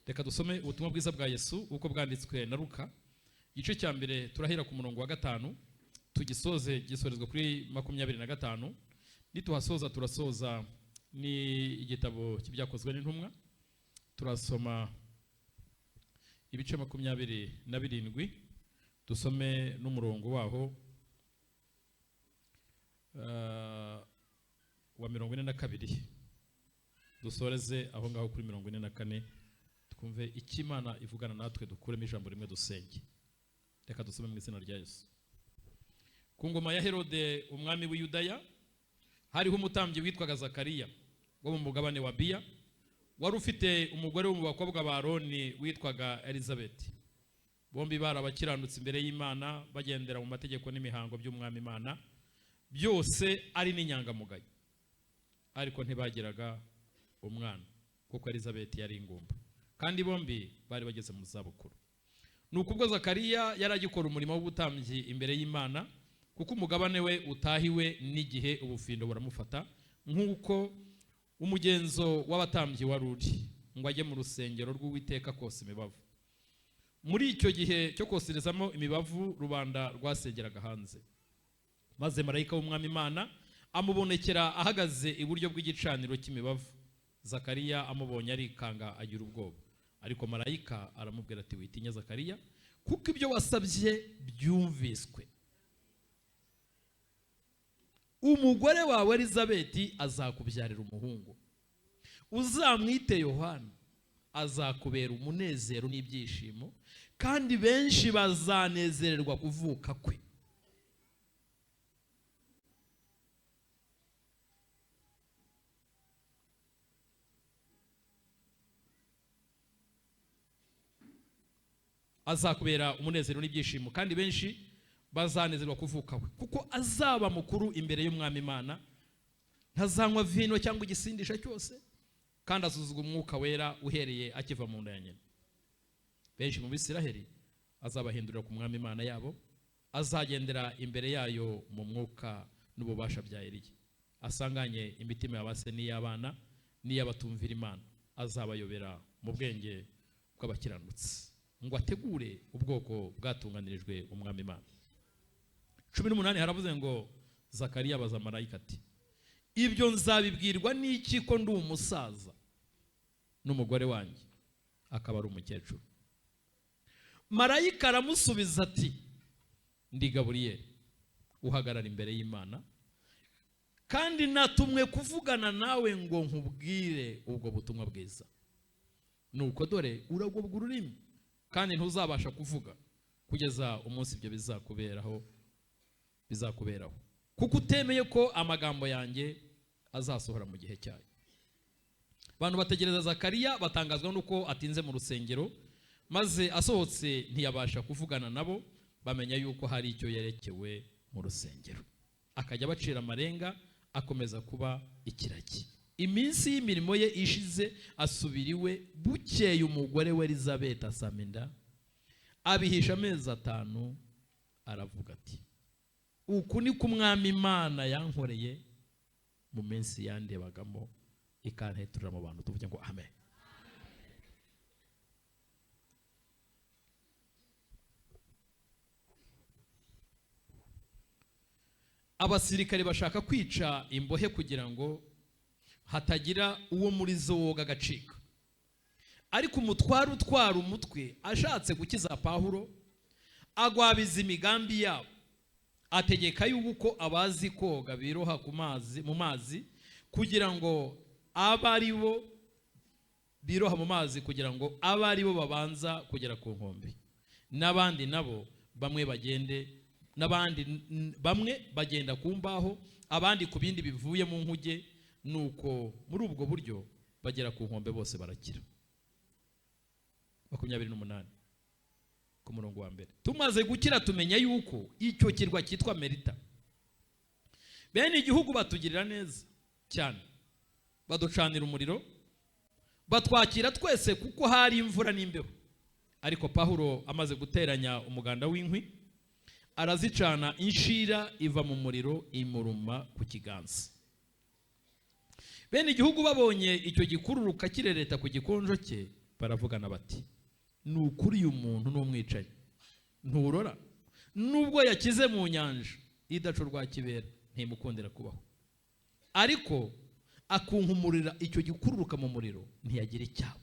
Reka dusome ubutumwa bwiza bwa Yesu uko bwanditswe na Luka. Igice cya mbere turahera ku murongo wa 5 tugisoze gisorezwa kuri 25. Nituhasoza turasoza ni igitabo cy'ibyakozwe n'intumwa. Turasoma ibice 27 dusome n'umurongo waho wa 42 dusoreze aho ngaho kuri 44 twumve ikimana ivugana natwe dukuremo ijambo rimwe dusenge. Reka dusome mu izina rya Yesu. Ku ngoma ya Herode umwami w'Iyudaya hariho umutambyi witwaga Zakariya wo mu mugabane wa Biya, wari ufite umugore wo mu bakobwa ba Aroni witwaga Elizabeth. Bombi barabakiranutse imbere y'Imana bagendera mu mategeko n'imihango by'umwami Imana, byose ari n'inyangamugayo. Ariko ntibagiraga umwana kuko Elizabeth yari ingumba, kandi bombi bari bageze mu zabukuru. Nuko ubwo Zakariya yaragikora umurimo w'ubutambyi imbere y'Imana, kuko umugabane we utahiwe n'igihe ubufindo buramufata, nk'uko umugenzo w'abatambyi wari uri, ngo ajye mu rusengero rw'Uwiteka kosa imibavu. Muri icyo gihe cyo koserezamo imibavu rubanda rwasengeraga hanze. Maze marayika w'umwami Imana amubonekera ahagaze iburyo bw'igicaniro cy'imibavu. Zakariya amubonye arikanga agira ubwoba, ariko marayika aramubwira ati witinya Zakariya, kuko ibyo wasabye byumviswe. Umugore wawe Elizabeth azakubyarira umuhungu, uzamwite Yohana. Azakubera umunezero n'ibyishimo, kandi benshi bazanezererwa kuvuka kwe. Azakubera umunezero n'ibyishimo, kandi benshi bazanezerwa kuvuka we, kuko azaba mukuru imbere y'umwami Imana. Ntazanywa vino cyangwa igisindisha cyose, kandi azuzugwa umwuka wera uhereye akiva mu nda ya nyina. Benshi mu Bisiraheli azabahindurira ku mwami Imana yabo, azagendera imbere yayo mu mwuka n'ububasha bya Eliya, asanganye imitima y'abase n'iy'abana n'iy'abatumvira Imana. Azabayobera mu bwenge bw'abakiranutsi, ngo ategure ubwoko bwatunganirijwe umwami Imana. 18 haravuze ngo Zakariya abaza marayika ati, ibyo nzabibwirwa n'iki ko ndi umusaza n'umugore wanjye akaba ari umukecuru? Marayika aramusubiza ati, ndi Gaburiyeli uhagarara imbere y'Imana, kandi natumwe kuvugana nawe ngo nkubwire ubwo butumwa bwiza. Nuko dore uragobwa ururimi, kandi ntuzabasha kuvuga kugeza umunsi ibyo bizakuberaho, kuko utemeye ko amagambo yanjye azasohora mu gihe cyayo. Abantu bategereza Zakariya batangazwa nuko atinze mu rusengero, maze asohotse ntiyabasha kuvugana nabo, bamenya yuko hari icyo yerekewe mu rusengero. Akajya bacira amarenga, akomeza kuba ikiragi. Iminsi y'imirimo ye ishize asubiriwe, bukeye umugore we Elizabeth asama inda, abihisha amezi 5. Aravuga ati, uku ni kumwami Imana yankoreye mu minsi yandebagamo ikanteturira mu bantu. Tuvuge ngo amen. Abasirikare bashaka kwica imbohe kugira ngo hatagira uwo muri zo woga agacika, ariko umutware utwara umutwe ashatse gukiza Pawulo agwabiza imigambi yabo. Ategeka yuko abazi koga biroha mu mazi kugira ngo abari bo biroha mu mazi kugira ngo abari bo babanza kugera ku nkombe, n'abandi nabo bamwe bagenda ku mbaho, abandi ku bindi bivuye mu nkuge. Nuko muri ubwo buryo bagera ku nkombe bose barakira. 28 ku murongo wa mbere. Tumaze gukira tumenya yuko icyo kirwa cyitwa Merita. Bene igihugu batugirira neza cyane, baducanira umuriro, batwakira twese kuko hari imvura n'imbeho. Ariko Pawulo amaze guteranya umuganda w'inkwi, arazicana, inshira iva mu muriro imuruma ku kiganza. Bene igihugu babonye icyo gikururuka kirereta ku gikonjo cye, baravugana bati ni ukuri uyu muntu n'umwicaye nturora nubwo yakize mu nyanja idaca urwa kibera ntimukundira kubaho ariko akunkumurira icyo gikururuka mu muriro ntiyagira icyaha.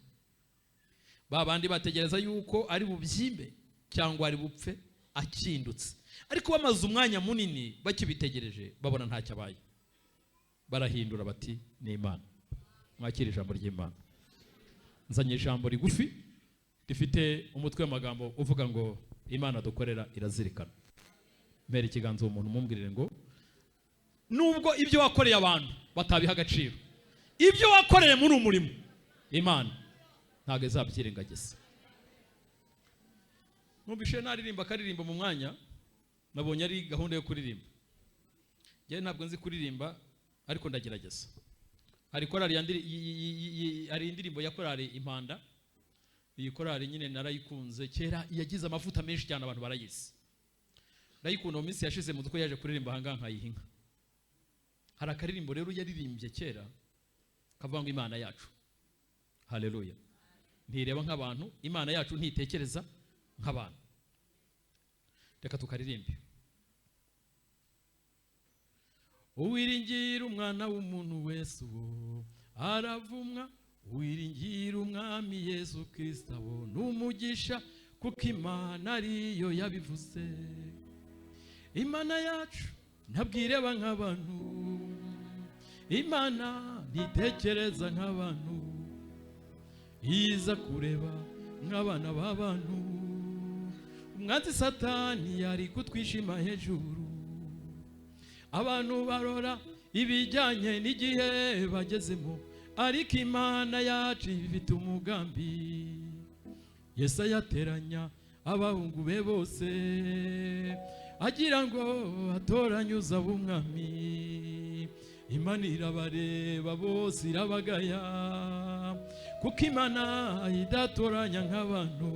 Babandi bategereza yuko ari bubyimbe cyangwa ari bupfe akindutse, ariko bamaze umwanya munini bakibitegereje babona ntacyo abaye, barahindura bati ni Imana. Mwakira ijambo ry'Imana. Nzanye ijambo rigufi rifite umutwe w'amagambo uvuga ngo Imana dukorera irazirikana. Mbere ikiganza umuntu mumbwirire ngo nubwo ibyo wakoreye abantu batabiha agaciro, ibyo wakoreye muri umurimo Imana ntabwo izabyirengagiza. Numvise naririmba akaririmba mu mwanya nabonye ari gahunda yo kuririmba. Njye ntabwo nzi kuririmba ariko ndagerageza. Hari korali ari indirimbo ya korali Impanda. Iyi korali nyine narayikunze kera, yagize amavuta menshi cyane abantu barayizi. Ndayikunda mu minsi yashize mu duko yaje kuririmba hanga nkayihinka. Hari akaririmbo rero yaririmbye kera kavuga ngo Imana yacu. Haleluya. Ntireba nk'abantu, Imana yacu ntitekereza nk'abantu. Reka tukaririmbe. Uwiringira umwana w'umuntu wese uwo aravumwa, uwiringira umwami Yesu Kristo abo n'umugisha, kuko Imana ariyo yabivuze. Imana yacu ntabwo ireba nk'abantu, Imana ntitekereza nk'abantu, iza kureba nk'abana b'abantu. Umwanzi Satani yari kutwishima hejuru, abantu barora ibijyanye n'igihe bagezemo, ariko Imana yacu ifite umugambi. Yesu yateranya abahungu be bose agira ngo atoranyuza ab'umwami. Imana irabareba bose irabagaya, kuko Imana idatoranya nk'abantu.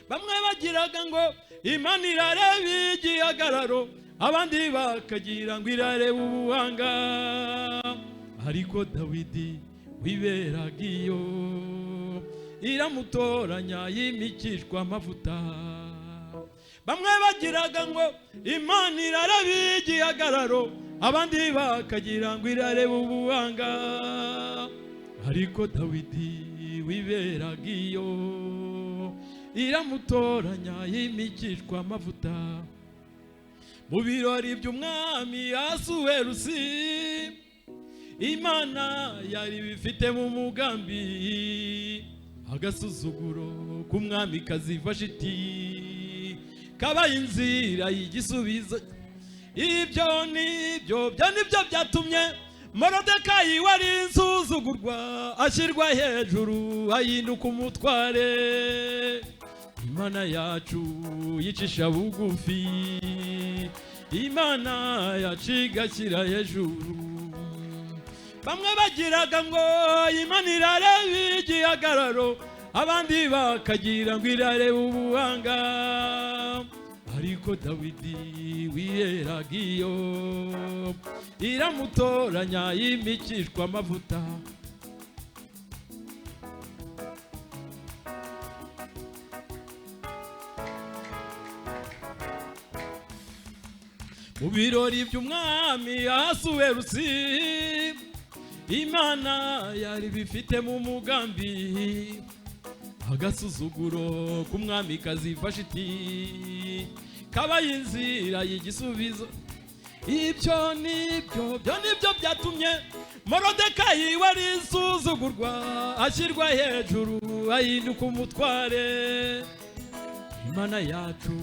Bamwe bagiraga ngo Imana irareba igihagararo, abandi bakagira ngo irareba ubuhanga, ariko Dawidi wiberaga iyo iramutoranya yimikishwa amavuta. Bamwe bagiraga ngo Imana irareba igihagararo, abandi bakagira ngo irareba ubuhanga, ariko Dawidi wiberaga iyo iramutoranya yimikishwa amavuta. Mu birori by'umwami Ahasuwerusi, Imana yari bifite mu mugambi. Agasuzuguro k'umwamikazi Vashiti kabaye inzira y'igisubizo. Ibyo nibyo byatumye Morodekayi wari insuzugurwa ashyirwa hejuru ahinduka umutware. Imana yacu yicisha bugufi, Imana yacu igashyira hejuru. Bamwe bagiraga ngo Imana irareba igihagararo, abandi bakagira ngo irareba ubuhanga, ariko Dawidi wiberaga iyo iramutoranya yimikishwa amavuta. Mu birori by'umwami Ahasuwerusi, Imana yari bifite mu mugambi. Agasuzuguro k'umwamikazi Vashiti kabaye inzira y'igisubizo. Ibyo nibyo byatumye Morodekayi wari insuzugurwa ashyirwa hejuru ahinduka umutware. Imana yacu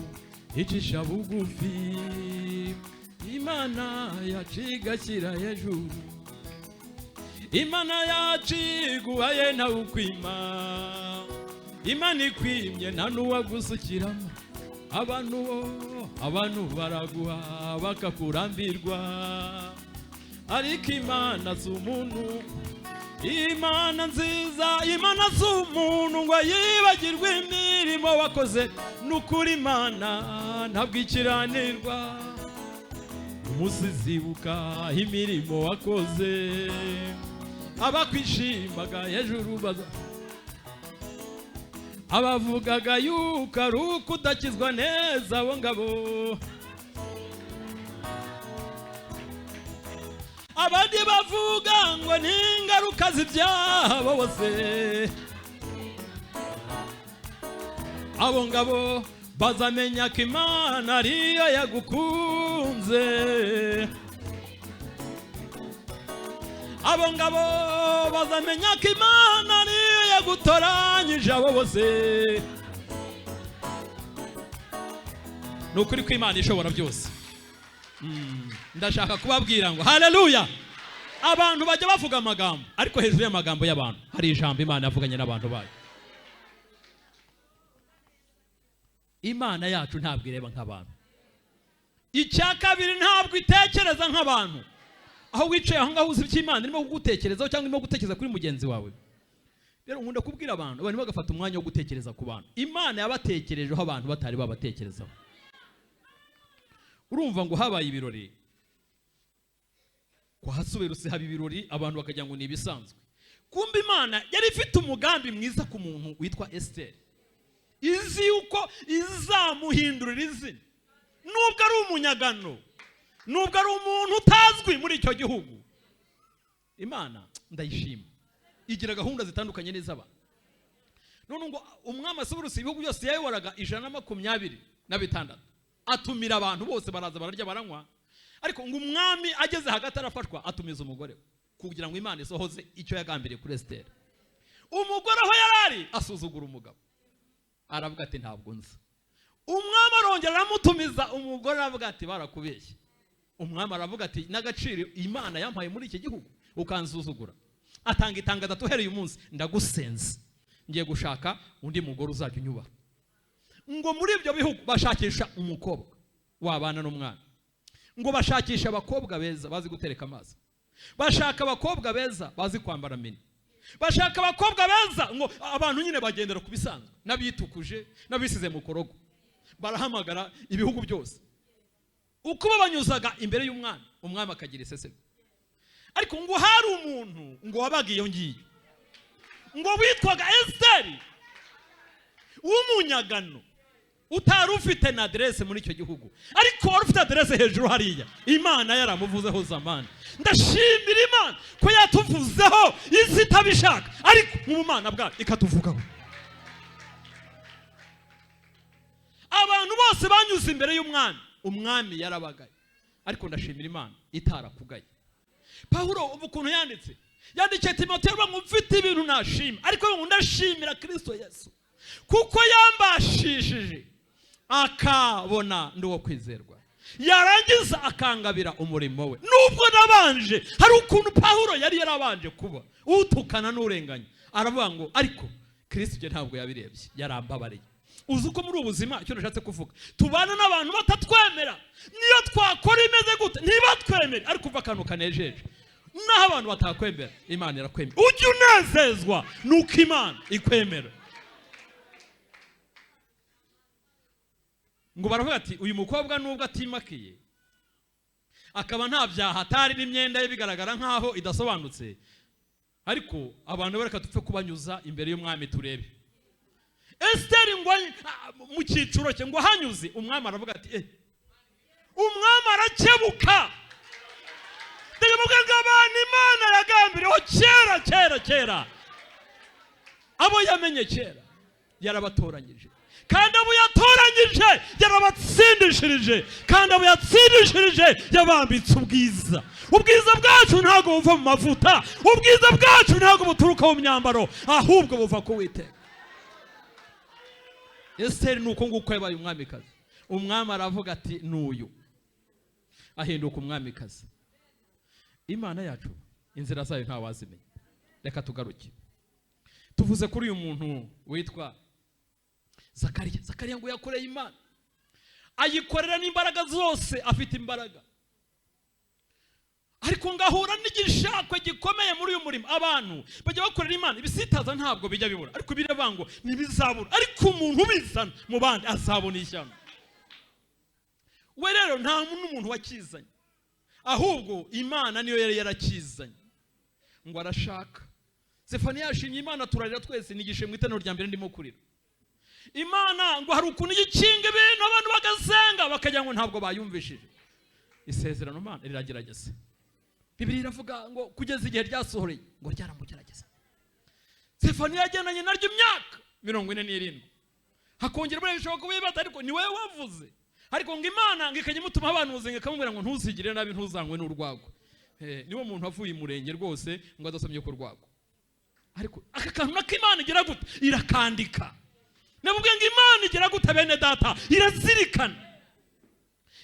icisha bugufi, Imana yacu igashyira hejuru. Imana yacu iguhaye nawe ukwima, Imana ikwimye nta n'uwagusukiramo. Abantu baraguha bakakurambirwa, ariko Imana si umuntu. Imana nziza, Imana si umuntu ngo yibagirwe imirimo wakoze. Nukuri Imana ntabwo ikiranirwa, umunsi zibuka imirimo wakoze. Abakwishimaga hejuru abavugaga yuko ari ukudakizwa neza abo ngabo, abandi bavuga ngo ni ingaruka z'ibyaha bose, abo ngabo bazamenya ko Imana ariyo yagukunze, abo ngabo bazamenya ko Imana ariyo yagutoranyije abo bose. Ni ukuri ko Imana ishobora byose. Ndashaka kubabwira ngo haleluya. Abantu bajya bavuga amagambo, ariko hejuru y'amagambo y'abantu hari ijambo Imana yavuganye n'abantu bayo. Imana yacu ntabwo ireba nk'abantu. Icya kabiri, ntabwo itekereza nk'abantu. Aho wicaye aho ngaho uzi Imana irimo kugutekerezaho cyangwa irimo gutekereza kuri mugenzi wawe. Rero nkunda kubwira abantu bagafata umwanya wo gutekereza ku bantu. Imana yabatekerejeho abantu batari babatekerezaho. Urumva ngo habaye ibirori, kwa Hasuwerusi haba ibirori, abantu bakagira ngo ni ibisanzwe. Kumbe Imana yari ifite umugambi mwiza ku muntu witwa Esteri. Izi uko izamuhindurira izina, nubwo ari umunyagano, nubwo ari umuntu utazwi muri icyo gihugu. Imana ndayishima, igira gahunda zitandukanye n'iz'abantu. None ngo umwami Hasuwerusi ibihugu byose yayoboraga 126, atumira abantu bose baraza bararya baranywa. Ariko ngo umwami ageze hagati arafashwa, atumiza umugore kugira ngo Imana isohoze icyo yagambiriye kuri Esteri. Umugore aho yarari asuzugura umugabo, aravuga ati ntabwo nzi. Umwami arongera aramutumiza, umugore aravuga ati barakubeshye. Umwami aravuga ati n'agaciro Imana yampaye muri iki gihugu ukansuzugura. Atanga itangazo tuhereye umunsi, ndagusenze ngiye gushaka undi mugore uzajya unyubaha. Ngo muri ibyo bihugu bashakisha umukobwa wabana n'umwana, ngo bashakisha abakobwa beza bazi gutereka amazi, bashaka abakobwa beza bazi kwambara mini, bashaka abakobwa beza ngo abantu nyine bagendera ku bisanzwe, nabitukuje nabisize mu korogo. Barahamagara ibihugu byose, uko babanyuzaga imbere y'umwami, umwami akagira iseseme. Ariko ngo hari umuntu ngo wabaga iyo ngiyo, ngo witwaga Esteri w'umunyagano, utari ufite na adresse muri icyo gihugu, ariko wari ufite adresse hejuru hariya. Imana yaramuvuzeho zamani. Ndashimira Imana ko yatuvuzeho isi itabishaka, ariko mu Mana bwayo ikatuvugaho. Abantu bose banyuze imbere y'umwami, umwami yarabagaye, ariko ndashimira Imana itarakugaye. Pawulo ukuntu yandikiye Timoteyo ngo mfite ibintu nashima, ariko ngo ndashimira Kristo Yesu kuko yambashishije akabona ndi uwo kwizerwa, yarangiza akangabira umurimo we. Nubwo nabanje, hari ukuntu Pawulo yari yarabanje kuba utukana n'urenganya, aravuga ngo ariko Kristo je ntabwo yabirebye, yarambabariye. Uzi uko muri ubuzima icyo nashatse kuvuga, tubana n'abantu batatwemera, niyo twakora imeze gute ntibatwemere, ariko uva akantu kanejeje. Naho abantu batakwemera, Imana irakwemera. Ujye unezezwa nuko Imana ikwemera. Ngo baravuga ati uyu mukobwa nubwo atimakiye, akaba nta byaha atari n'imyenda ye bigaragara nkaho idasobanutse, ariko abantu bareka tupfe kubanyuza imbere y'umwami turebe. Esteri ngo mu cyiciro cye ngo hanyuze, umwami aravuga ati umwami arakebuka. Ndavuga ngo abantu Imana yagambiriyeho kera abo yamenye kera yarabatoranyije, kandi abo yatoranyije yarabatsindishirije, kandi abo yatsindishirije yabambitse ubwiza. Ubwiza bwacu ntabwo buva mu mavuta, ubwiza bwacu ntabwo buturuka mu myambaro, ahubwo buva ku Uwiteka. Esteri nuko nguko yabaye umwamikazi. Umwami aravuga ati n'uyu, ahinduka umwamikazi. Imana yacu inzira zayo nta wazimenya. Reka tugaruke, tuvuze kuri uyu muntu witwa Zakariya. Zakariya ngo yakoreye Imana, ayikorera n'imbaraga zose, afite imbaraga, ariko ngahura n'igishakwe gikomeye muri uyu murimo. Abantu bajya bakorera Imana, ibisitaza ntabwo bijya bibura, ariko bireba ngo ntibizabura, ariko umuntu ubizana mu bandi azabona ishyano. We rero nta n'umuntu wakizanye, ahubwo Imana niyo yari yarakizanye ngo arashaka. Zefaniya yashimye Imana, turarira twese, nigishe mu iteraniro rya mbere ndimo kurira. Imana ngo hari ukuntu igikinga ibintu abantu bagasenga bakagira ngo ntabwo bayumvishije. Isezerano Imana riragerageza. Bibiliya iravuga ngo kugeza igihe ryasohoreye ngo ryaramugerageza. Zefaniya yagendanye naryo imyaka 47. Hakongera muri bishoboka kubibata ariko ni wewe wavuze. Ariko ngo Imana ngikanye mutuma abantu uzenga kamubwira ngo ntuzigire nabi ntuzangwe n'urwago. Niwo muntu avuye imurenge rwose ngo adasomye ko rwago. Ariko aka kantu n'Imana igira gute irakandika. Nabubwe ngo Imana igira gute bene data irazirikana.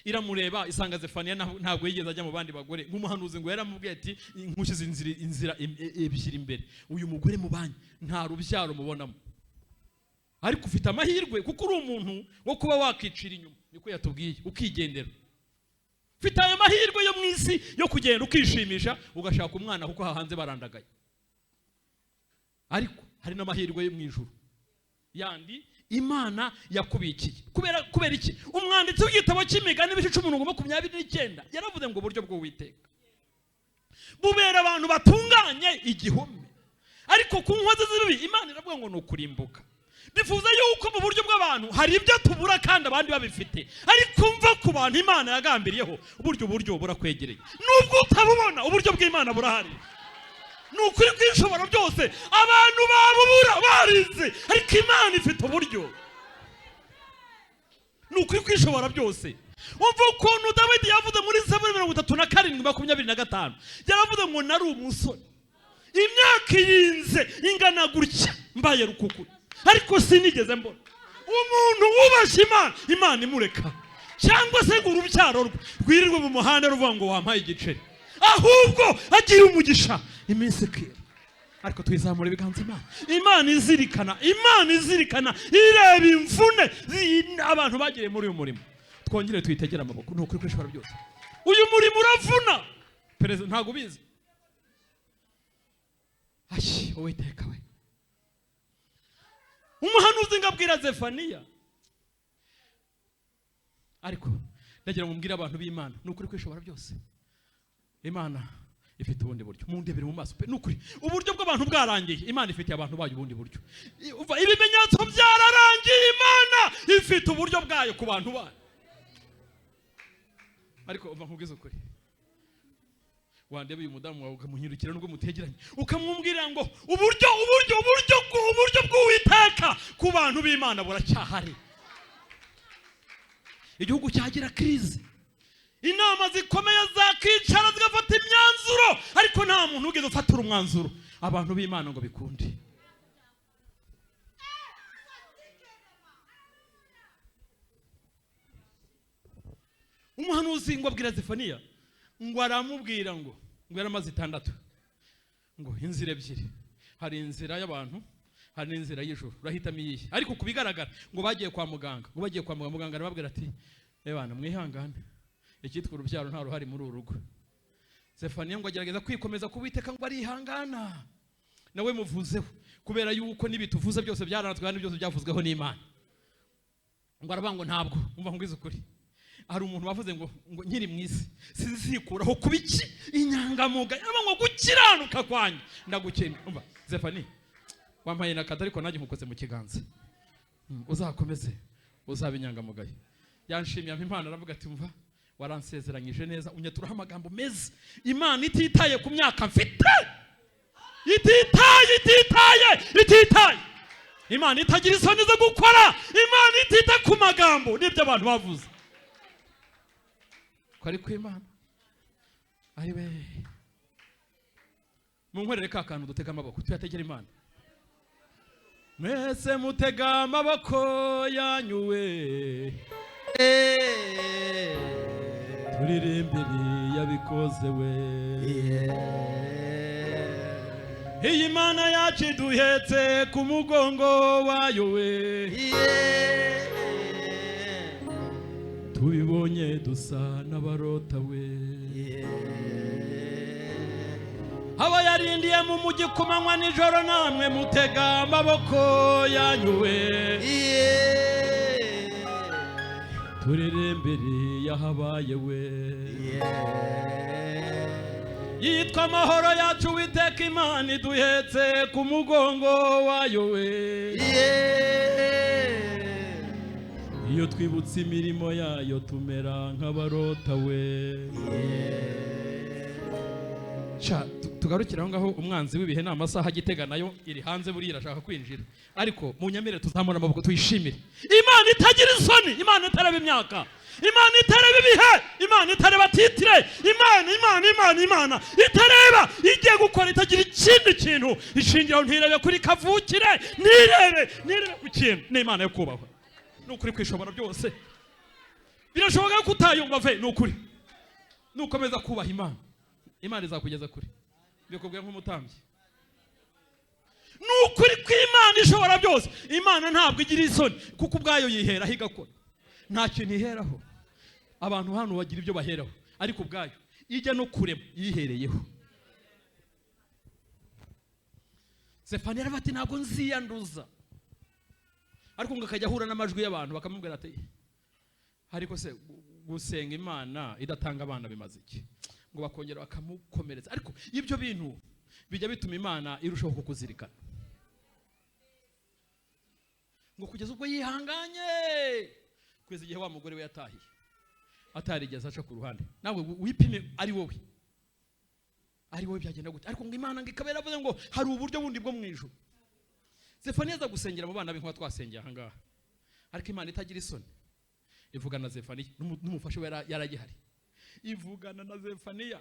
Iramureba isanga Zefaniya ntabwo yigeze ajya mu bandi bagore nk'umuhanuzi ngo yaramubwiye ati nkushyize inzira ebishyira imbere uyu mugore mu banyi nta rubyaro mubonamo ariko ufite amahirwe kuko uri umuntu wo kuba wakicira inyuma niko yatubwiye ukigendera ufite ayo mahirwe yo mu isi yo kugenda ukishimisha ugashaka umwana kuko hahanze barandagaye ariko hari n'amahirwe yo mu ijuru yandi Imana yakubikiye kubera iki umwanditsi w'igitabo cy'imigani 10:29 yaravuze ngo uburyo bwo Uwiteka bubera abantu batunganye igihome ariko ku nkozi z'ibibi Imana iravuga ngo nukurimbuka bifuza yuko mu buryo bw'abantu hari ibyo tubura kandi abandi babifite ariko mva ku bantu Imana yagambiriyeho uburyo burakwegereye nubwo utabubona uburyo bw'Imana burahari nukuri kwishobora byose abantu babubura barize ariko Imana ifite uburyo nukuri kwishobora byose umva ukuntu Dawidi yavuze muri Zaburi 37:25 yaravuze ngo nari umusore imyaka irinze ingana gutya mbaye rukukuri ariko sinigeze mbona umuntu wubashye Imana imureka cyangwa se ngo urubyaro rwirirwe mu muhanda ruvuga ngo wampaye igiceri ahubwo agiye umugisha iminsi kera ariko twizamura ibiganza Imana izirikana ireba imvune abantu bagiriye muri uyu murimo twongere twitegera amaboko no kuri kwishobora byose uyu murimo uravuna perezida ntago bizi Uwiteka we umuhanuzi ngabwira Zefaniya ariko ndagira ngo mbwire abantu b'Imana no kuri kwishobora byose Imana ifite ubundi buryo mundebere mu maso pe nukuri uburyo bw'abantu bwarangiye Imana ifite abantu bayo ubundi buryo ibimenyetso byararangiye Imana ifite uburyo bwayo ku bantu bayo ariko uva nkubwiza ukuri wandebe uyu mudamu wawe ukamunyirukira nubwo mutegeranye ukamwumwirira ngo uburyo bw'Uwiteka ku bantu b'Imana buracyahari igihugu cyagira crise inama zikomeye zakicara zigafata imyanzuro ariko nta muntu ugeze ufatira umwanzuro abantu b'Imana ngo bikunde umuhanuzi ngo abwira Zefaniya ngo aramubwira ngo yaramaze 6 ngo inzira ebyiri hari inzira y'abantu hari inzira y'ijuru urahitamo iyihe ariko kubigaragara ngo bagiye kwa muganga muganga arababwira ati bana mwihangane icyitwa urubyaro nta ruhari muri urugo Zefaniya ngo agerageza kwikomeza kubiteka ngo arihangana nawe muvuzeho kubera yuko nibituvuze byose byaranzwe kandi byose byavuzweho n'Imana ngo arabango ntabwo umva ngwiza ukuri hari umuntu wavuze ngo nkiri mwisi sizikuraho kubiki inyangamuga arabango gukiranuka kwanye ndagukene umva Zefaniya wampaye nakata ariko naje nkukoze mu kiganza uzakomeze uzabinyangamugaye yanshimiye Imana aravuga ati umva waransezeranyije neza unyaturaho amagambo meza Imana ititaye ku myaka mfite ititaye Imana itagira isoni zo gukora Imana itita ku magambo nibyo abantu bavuze ko ari ku Imana ayiwe munkorere ka kantu dutega amaboko tuyategera Imana mwese mutega amaboko yanyuwe turirimbire yabikoze we iyi Mana yacu duhetse ku mugongo wayo we tubibonye dusa n'abarota we aba yarindiye mu mujyi ku manywa nijoro namwe mutega amaboko yanyu we turirimbire yahabaye we yitwa amahoro yacu Uwiteka Imana iduhetse ku mugongo wayo we iyo twibutse imirimo yayo tumera nk'abarota we. Tugarukira aho ngaho, umwanzi w'ibihe ni amasaha agitega nayo iri hanze buriya irashaka kwinjira, ariko mu nyamire tuzamura amaboko tuyishimire. Imana itagira isoni, Imana itareba imyaka, Imana itareba ibihe, Imana itareba titire, Imana itareba igiye gukora, itagira ikindi kintu ishingiraho, ntirebe kuri kavukire, nirebe ku kintu. Ni Imana yo kubahwa, ni ukuri kwishobora byose. Birashoboka ko utayumva ve, ni ukuri nukomeza kubaha Imana, Imana izakugeza kuri. Bikubwiye nk'umutambyi, ni ukuri ko Imana ishobora byose. Imana ntabwo igira isoni, kuko ubwayo yiheraho igakora, nta kintu iheraho. Abantu hano bagira ibyo baheraho, ariko ubwayo ijya no kurema yihereyeho. Sefaniya aravuga ati ntabwo nziyanduza, ariko ngo akajya ahura n'amajwi y'abantu bakamubwira ati ariko se gusenga Imana idatanga abana bimaze iki? Ngo bakongera bakamukomeretsa. Ariko ibyo bintu bijya bituma Imana irushaho kukuzirikana, ngo kugeza ubwo yihanganye, kugeza igihe wa mugore we yatahiye atarigeze aca ku ruhande. Nawe wipime, ari wowe byagenda gute? Ariko ngo Imana ngo ikaba yaravuze ngo hari uburyo bundi bwo mu ijuru. Zefaniya aza gusengera mu bana b'inkuba twasengeye aha ngaha, ariko Imana itagira isoni ivugana na Zefaniya n'umufasha we yaragihari, ivugana na Zefaniya.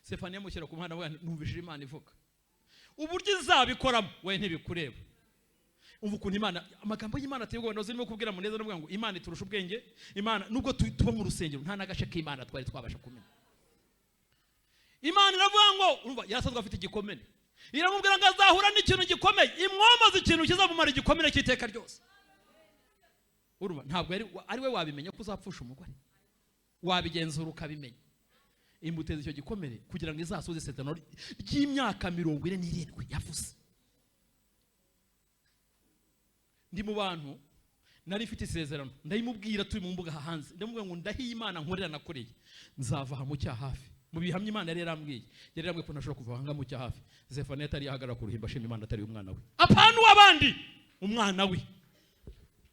Zefaniya mushyira ku muhanda avuga numvishije Imana ivuga, uburyo izabikoramo we ntibikureba. Umva ukuntu Imana, amagambo y'Imana ateye ubwoba, zirimo kubwira Muneza n'ubwo ngo Imana iturusha ubwenge. Imana nubwo tuba mu rusengero nta nagace k'Imana twari twabasha kumenya. Imana iravuga ngo urumva yarasanzwe afite igikomere, iramubwira ngo azahura n'ikintu gikomeye, imwomaze ikintu kizamumara igikomere cy'iteka ryose. Urumva ntabwo ari we wabimenya ko uzapfusha umugore, wabigenzura ukabimenya. Imuteza icyo gikomere kugira ngo izasoze isezerano ry'imyaka 47 yavuze. Ndi mu bantu nari mfite isezerano, ndayimubwira turi mu mbuga hanze, ndamubwira ngo ndahiye Imana nkorera nakoreye nzava mu cya hafi. Mu bihamya Imana yari yarambwiye ko ntashobora kuva hanga mu cya hafi. Zefaniya atari yahagarara ku ruhimbi ashima Imana atari umwana we, apana w'abandi, umwana we.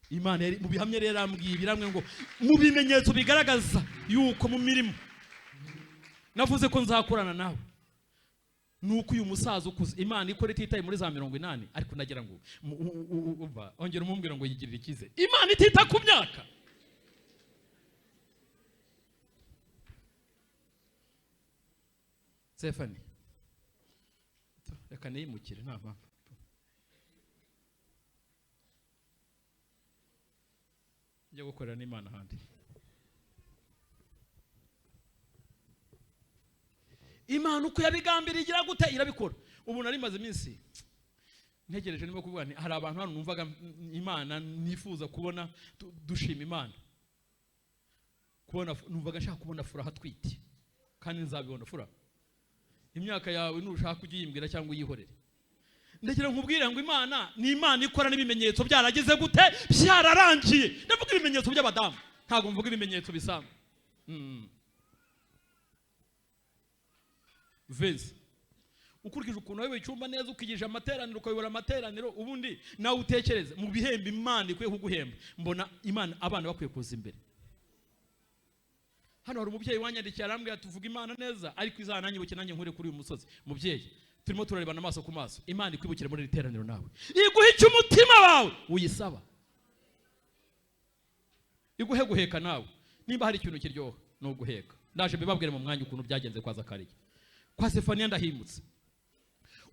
Imana yari mu bihamya yari yarambwiye, biramwe ngo mu bimenyetso bigaragaza yuko mu mirimo navuze ko nzakorana nawe, nuko uyu musaza ukuze Imana ikora ititaye muri za 80, ariko nagira ngo ongera umumbwira ngo yigirire ikize. Imana itita ku myaka. Stefani reka niyimukire nta mpamvu. Njya gukorera n'Imana handi. Imana uko yabigambiriye igira gute irabikora. Ubu nari maze iminsi ntegereje nimo kuvuga nti hari abantu hano numvaga Imana nifuza kubona dushima Imana, kubona numvaga nshaka kubona furaha twite, kandi nzabibona furaha. Imyaka yawe nushaka kugiyimbwira cyangwa uyihorere. Ndagira nkubwire ngo Imana ni Imana ikora n'ibimenyetso byarageze gute, byararangiye. Ndavuga ibimenyetso by'abadamu, ntago mvuga ibimenyetso bisanzwe. Vezi ukurikije ukuntu wewe icyumba neza, ukigije amateraniro, ukayobora amateraniro, ubundi nawe utekereze mu bihembe Imana ikwiye kuguhemba. Mbona Imana abana bakwiye kuza imbere. Hano hari umubyeyi wanyandikiye arambwira tuvuga Imana neza, ariko izananyibuke nanjye nkure kuri uyu musozi. Mubyeyi turimo turarebana amaso ku maso, Imana ikwibukire muri iteraniro nawe, iguhe icyo umutima wawe uyisaba, iguhe guheka nawe. Nimba hari ikintu kiryoha no guheka, ndaje mbibabwire mu mwanya ukuntu byagenze kwa Zakariya. Kwa Zefaniya ndahimutse.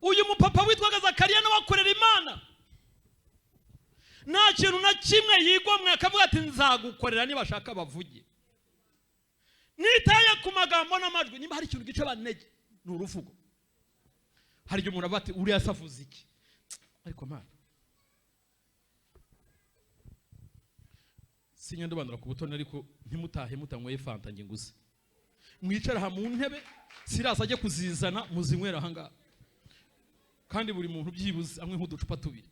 Uyu mupapa witwaga Zakariya nawakorera Imana, nta kintu na kimwe yigomwe, akavuga ati nzagukorera niba shaka bavuge. Nitaye ku magambo n'amajwi. Nimba hari ikintu gice banege ni uruvugo. Hari igihe umuntu avuga ati uriya savuze iki, ariko Mana sinyandobandura ku butoni, ariko ntimutahe mutanyweye fanta nge nguze. Mwicara ha mu ntebe sirasa ajye kuzizana muzinywera aha ngaha, kandi buri muntu byibuze amwe nk'uducupa tubiri.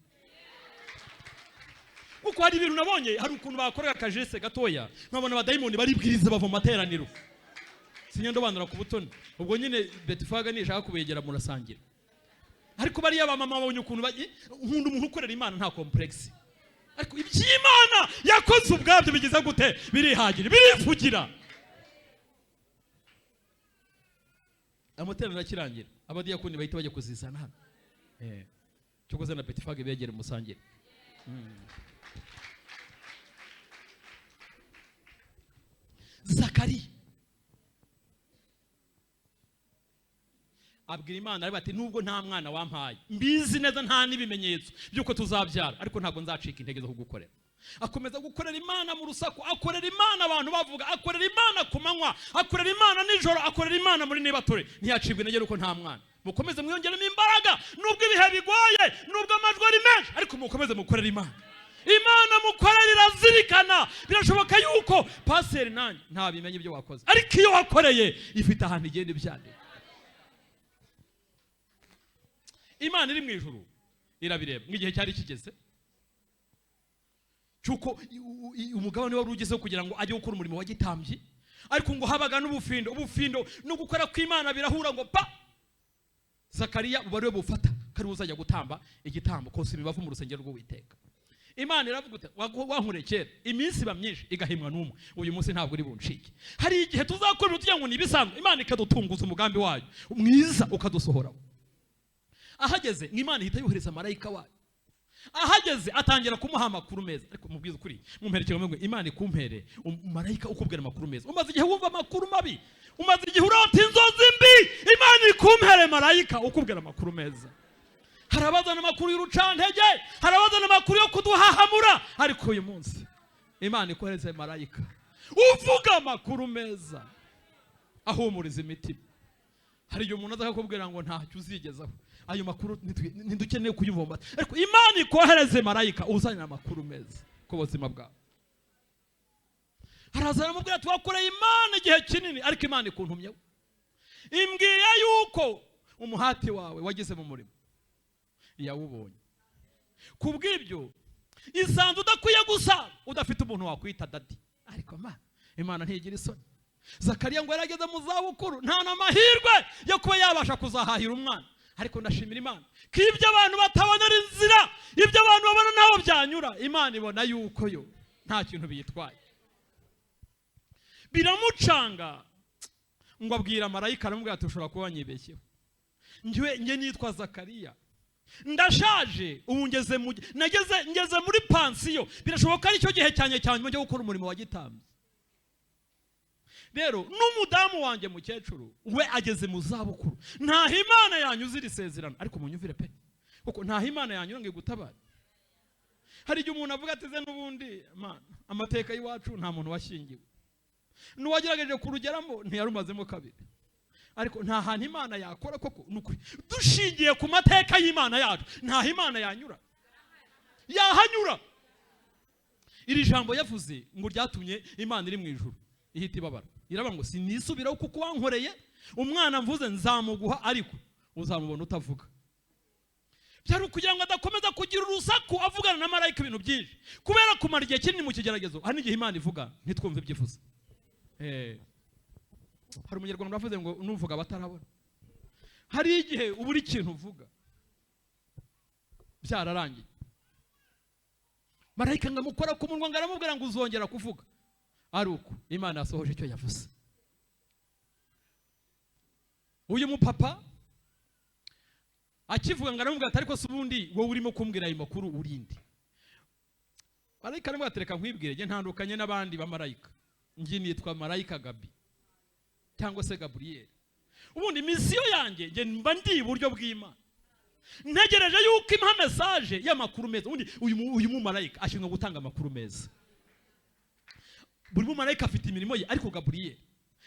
Kuko hari ibintu nabonye, hari ukuntu bakorera akajese gatoya, nkabona abadayimoni baribwiriza bava mu materaniro. Sinyandobandura ku butoni. Ubwo nyine Betfaga nishaka kubegera murasangira. Ariko bari yaba mama babonye ukuntu nkunda umuntu ukorera Imana nta complex. ariko iby'Imana yakoze ubwabyo bigize gute? Birihagira, birivugira. Amateraniro akirangira abadiyakoni bahita bajya kuzizana hano. Cyo kuzana petifage begere musangire. Zakariya abwira Imana ari bati nubwo nta mwana wampaye, mbizi neza nta n'ibimenyetso byuko tuzabyara, ariko ntabwo nzacika intege zo kugukorera. Akomeza gukorera Imana mu rusaku, akorera Imana abantu bavuga, akorera Imana ku manywa, akorera Imana nijoro, akorera Imana muri nibature. Ntiyacibwa intege uko nta mwana. Mukomeze mwiyongeremo imbaraga nubwo ibihe bigoye, nubwo amajwi ari menshi, ariko mukomeze mukorera Imana. Imana mukorera irazirikana. Birashoboka yuko paseri nanjye nta bimenye ibyo wakoze, ariko iyo wakoreye ifite ahantu igenda ibyandika. Imana iri mu ijuru irabireba. Nk'igihe cyari kigeze cyuko umugabane wari ugezeho kugira ngo ajye gukora umurimo wa gitambyi, ariko ngo habaga n'ubufindo. Ubufindo no gukora kw'Imana birahura ngo pa. Zakariya bari bufata kari uzajya gutamba igitambo kose bibavu mu rusengero rw'Uwiteka. Imana iravuga iti wankurekera iminsi ba myinshi igahimwa n'umwe, uyu munsi ntabwo uri buncike. Hari igihe tuzakora tugira ngo nibisanzwe, Imana ikadutunguza umugambi wayo mwiza ukadusohora. Ahageze Imana ihita yohereza marayika wayo. Ahageze atangira kumuha amakuru meza, ariko mubwiza ukuri mumperekera mwe Imana ikumpere marayika ukubwira amakuru meza. Umaze igihe wumva amakuru mabi, umaze igihe urota inzozi mbi, Imana ikumpere marayika ukubwira amakuru meza. Harabazana amakuru y'urucantege, harabazana amakuru yo kuduhahamura, ariko uyu munsi Imana ikohereza marayika uvuga amakuru meza ahumuriza imitima. Hari igihe umuntu aza kukubwira ngo ntacyo uzigezaho, ayo makuru ntidukeneye kuyumva, ariko Imana ikohereze marayika uzanira amakuru meza ku buzima bwawe. Harazana mubwira twakoreye Imana igihe kinini, ariko Imana ikuntumyeho imbwiye yuko umuhati wawe wageze mu murimo yawubonye. Kubw'ibyo isanze udakwiye gusa udafite umuntu wakwita dadi, ariko Imana ntigira isoni. Zakariya ngo yarageze mu zabukuru, nta n'amahirwe yo kuba yabasha kuzahahira umwana, ariko ndashimira Imana ko ibyo abantu batabonera inzira, ibyo abantu babona naho byanyura, Imana ibona yuko yo nta kintu biyitwaye. Biramucanga ngo abwira marayika, aramubwira ati ushobora kuba wanyibeshyeho, njye nitwa Zakariya, ndashaje, ubu ngeze muri pansiyo, birashoboka ari cyo gihe cyane cyane cyo gukora umurimo wa gitambyi. Rero n'umudamu wanjye mukecuru we ageze mu zabukuru, ntaho Imana yanyuze iri sezerano, ariko munyumvire pe, kuko ntaho Imana yanyura ngo igutabare. Hari igihe umuntu avuga ati ze n'ubundi amateka y'iwacu nta muntu washyingiwe, n'uwagerageje kurugeramo ntiyarumazemo kabiri, ariko nta hantu Imana yakora koko. Nukuri dushingiye ku mateka y'Imana yacu, ntaho Imana yanyura, yahanyura. Iri jambo yavuze ngo ryatumye Imana iri mu ijuru ihita ibabara, iravuga ngo sinisubiraho kuko wankoreye, umwana mvuze nzamuguha, ariko uzamubona utavuga. Byari ukugira ngo adakomeza kugira urusaku avugana na marayika ibintu byinshi, kubera kumara igihe kinini mu kigeragezo. Hari n'igihe Imana ivuga ntitwumve ibyifuza. Hari umunyarwanda wavuze ngo nuvuga batarabona. Hari igihe ubura ikintu uvuga byararangiye, marayika ngamukora ku munwa ngaramubwira ngo uzongera kuvuga, ari uko Imana yasohoje icyo yavuze. Uyu mupapa akivuga ngaramubwira ati ariko se ubundi wowe urimo kumbwira ayo makuru urinde? Marayika aramubwira ati reka nkwibwire, nge ntandukanye n'abandi ba marayika, nge nitwa marayika Gabi cyangwa se Gabriel. Ubundi misiyo yanjye nge mba ndi iburyo bw'Imana, ntegereje yuko impa message y'amakuru meza. Ubundi uyu mu marayika ashinzwe gutanga amakuru meza. Buri mu marayika afite imirimo ye, ariko Gabriel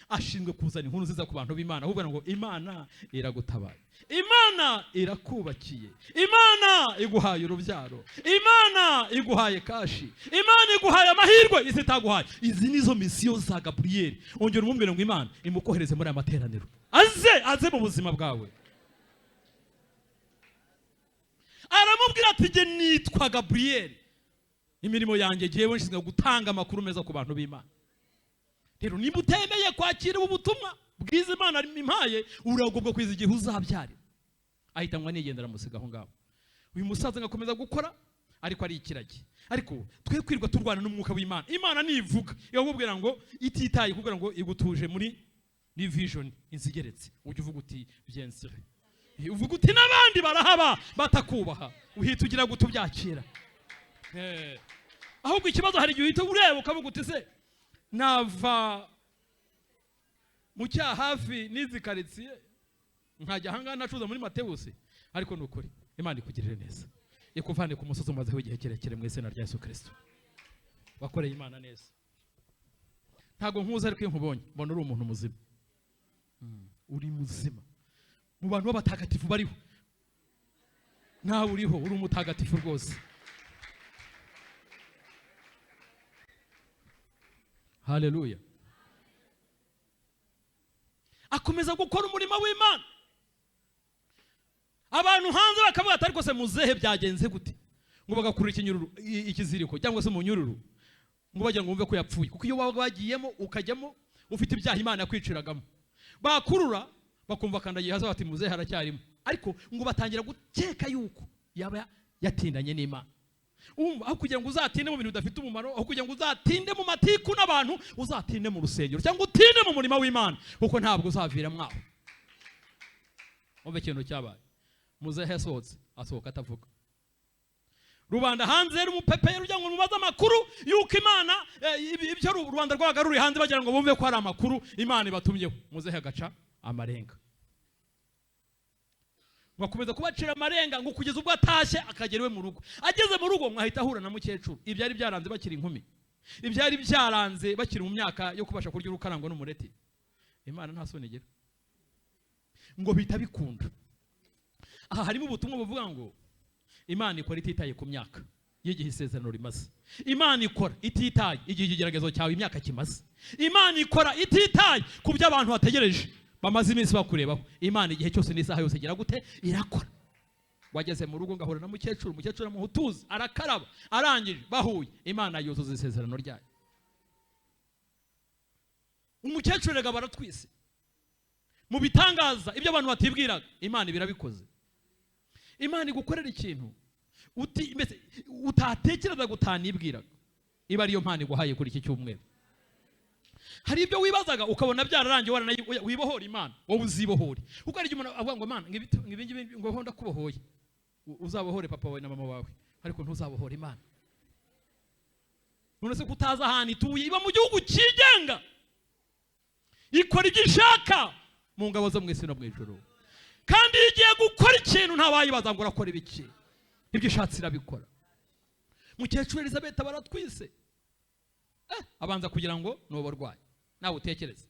ashinzwe kuzana inkuru nziza ku bantu b'Imana, ahubwo ngo Imana iragutabaye, Imana irakubakiye, Imana iguhaye urubyaro, Imana iguhaye kashi, Imana iguhaye amahirwe izitaguhaye. Izi nizo misiyo za Gabriel. Ongera umubwire ngo Imana imukohereze muri aya materaniro, aze mu buzima bwawe. Aramubwira ati nge nitwa Gabriel, imirimo yanjye jewe nshinzwe gutanga amakuru meza ku bantu b'Imana. Rero niba utemeye kwakira ubutumwa bwiza Imana impaye, uragobwa kwiza igihe uzabyara. Ahita ngo nigendera musiga aho ngaho. Uyu musaza ngakomeza gukora, ariko ari ikiragi. Ariko twe kwirwa turwana n'umwuka w'Imana. Imana nivuga yakubwira ngo ititaye kugira ngo igutuje muri ni vision inzigeretse. Ujye uvuga uti byensire. Uvuga uti n'abandi barahaba batakubaha. Uhita ugira gutubyakira. Ahubwo ikibazo hari igihe uhita ureba ukavuga uti se nava mu cyaha hafi n'izi karitsiye nkajya hanga nacuza muri Mateus, ariko nukuri Imana ikugirire neza. Ikuvane ku musozi umazeho igihe kirekire mu izina rya Yesu Kristo. Wakoreye Imana neza. Ntago nkuza ariko nkubonye mbona uri umuntu muzima. Uri muzima. Mu bantu b'abatagatifu bariho. Nawe uriho uri umutagatifu rwose. Haleluya. Akomeza gukora umurimo w'Imana. Abantu hanze bakavuga ati ariko se muzehe byagenze gute? Ngo bagakurura ikinyururu ikiziriko cyangwa se umunyururu. Ngo bagira ngo umve ko yapfuye. Kuko iyo wagiyemo ukajyamo ufite ibyaha Imana yakwiciragamo. Bakurura bakumva kandagiye haza bati muzehe haracyarimo. Ariko ngo batangira gukeka yuko yaba yatindanye n'Imana. Aho kugira ngo uzatinde mu bintu bidafite umumaro, aho kugira ngo uzatinde mu matiku n'abantu, uzatinde mu rusengero cyangwa utinde mu murimo w'Imana, kuko ntabwo uzavira mwaho. Umve ikintu cyabaye. Muzehe yasohotse asohoka atavuga. Rubanda hanze rumupepeye rujya ngo mubaza amakuru yuko Imana ibyo Rwanda rwaga ruri hanze bagira ngo bumve ko hari amakuru Imana ibatumyeho. Muzehe agaca amarenga. Bakomeza kubacira amarenga ngo kugeza ubwo atashye akagera iwe mu rugo. Ageze mu rugo mwahita ahura na mukecuru. Ibyari byaranze bakiri inkumi. Ibyari byaranze bakiri mu myaka yo kubasha kurya urukarango n'umureti. Imana nta soni igira. Ngo bita bikunda. Aha harimo ubutumwa buvuga ngo Imana ikora ititaye ku myaka y'igihe isezerano rimaze. Imana ikora ititaye igihe igeragezo cyawe imyaka kimaze. Imana ikora ititaye ku byo abantu bategereje bamaze iminsi bakurebaho. Imana igihe cyose n'isaha yose igira gute irakora. Wageze mu rugo ngahura na mukecuru, mukecuru amuhutuza arakaraba arangije bahuye. Imana yuzuza isezerano ryayo. Umukecuru rega baratwise mu bitangaza ibyo abantu batibwiraga Imana birabikoze. Imana igukorera ikintu utatekereza gutanibwiraga. Iba ariyo mpano iguhaye kuri iki cyumweru. Hari ibyo wibazaga ukabona byararangiye warana wibohora Imana, wowe uzibohore. Kuko ari umuntu avuga ngo Imana ngibi ngo honda kubohoye. Uzabohore papa wawe na mama wawe, ariko ntuzabohora Imana. None se kutaza ahani tuye iba mu gihugu kigenga. Ikora igishaka mu ngabo zo mwese no mwijuru. Kandi igiye gukora ikintu ntabayibaza ngo urakora ibiki. Ibyo ishatse irabikora. Mukecuru Elizabeth baratwise. Abanza kugira ngo n'uburwayi. Nawe utekereze.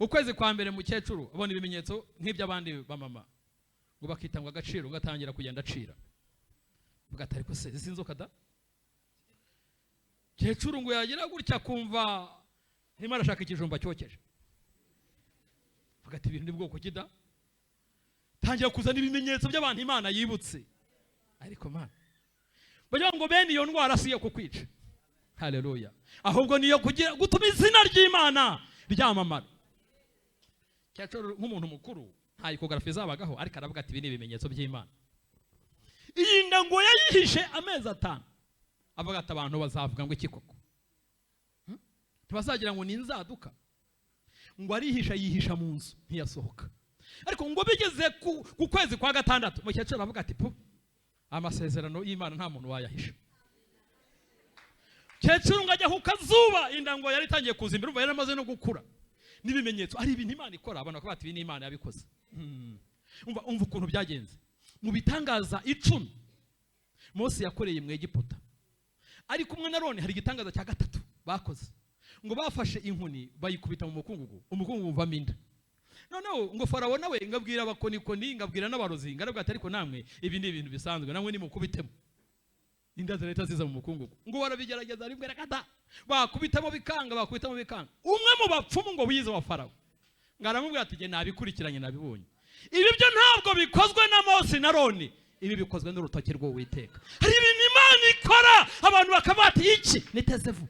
Ukwezi kwa mbere mukecuru abona ibimenyetso nk'iby'abandi bamama. Ngo bakitangwa agaciro ugatangira kugenda acira. Bugata ariko se sinzoka da. Mukecuru ngo yagira gutya kumva ntima arashaka ikijumba cyokeje. Bugata ibintu n'ubwoko kida. Tangira kuzana ibimenyetso by'abantu Imana yibutse. Ariko Mana bagira ngo bene iyo ndwara siyo kukwica. Haleluya. Ahubwo niyo kugira gutuma izina ry'Imana ryamamara. Cyacoro nk'umuntu mukuru nta ikografi zabagaho, ariko aravuga ati ibi ni ibimenyetso by'Imana. Iyi ndango yayihishe amezi 5. Avuga ati abantu bazavuga ngo iki koko. Ntibazagira ngo ninzaduka. Ngo arihisha yihisha mu nzu ntiyasohoka. Ariko ngo bigeze ku kwezi kwa 6 mukecuru aravuga ati po amasezerano y'Imana nta muntu wayahisha. Mukecuru ngajya ku kazuba indango yari itangiye kuzimbira umva yaramaze no gukura. Nibimenyetso ari ibintu Imana ikora abantu bakaba ati ibi ni Imana yabikoze. Umva ukuntu byagenze. Mu bitangaza 10 Mose yakoreye mu Egiputa. Ari kumwe na Aroni hari igitangaza cya 3 bakoze. Ngo bafashe inkuni bayikubita mu mukungugu, umukungugu umvamo inda. Noneho ngo Farawo nawe ngabwira abakonikoni ngabwira n'abarozi ngarabwa ati ariko namwe ibi ni ibintu bisanzwe namwe ni mukubitemo. Inda zireta ziza mu mukungugu. Ngo warabigerageza rimwe rakata. Bakubitamo bikanga. Umwe mu bapfumu ngo wize wa Farawo. Ngaramubwira ati je nabikurikiranye nabibonye. Ibi byo ntabwo bikozwe na Mose na Aroni. Ibi bikozwe n'urutoki rwo Uwiteka. Hari ibintu Imana ikora abantu bakabati iki nitezevu.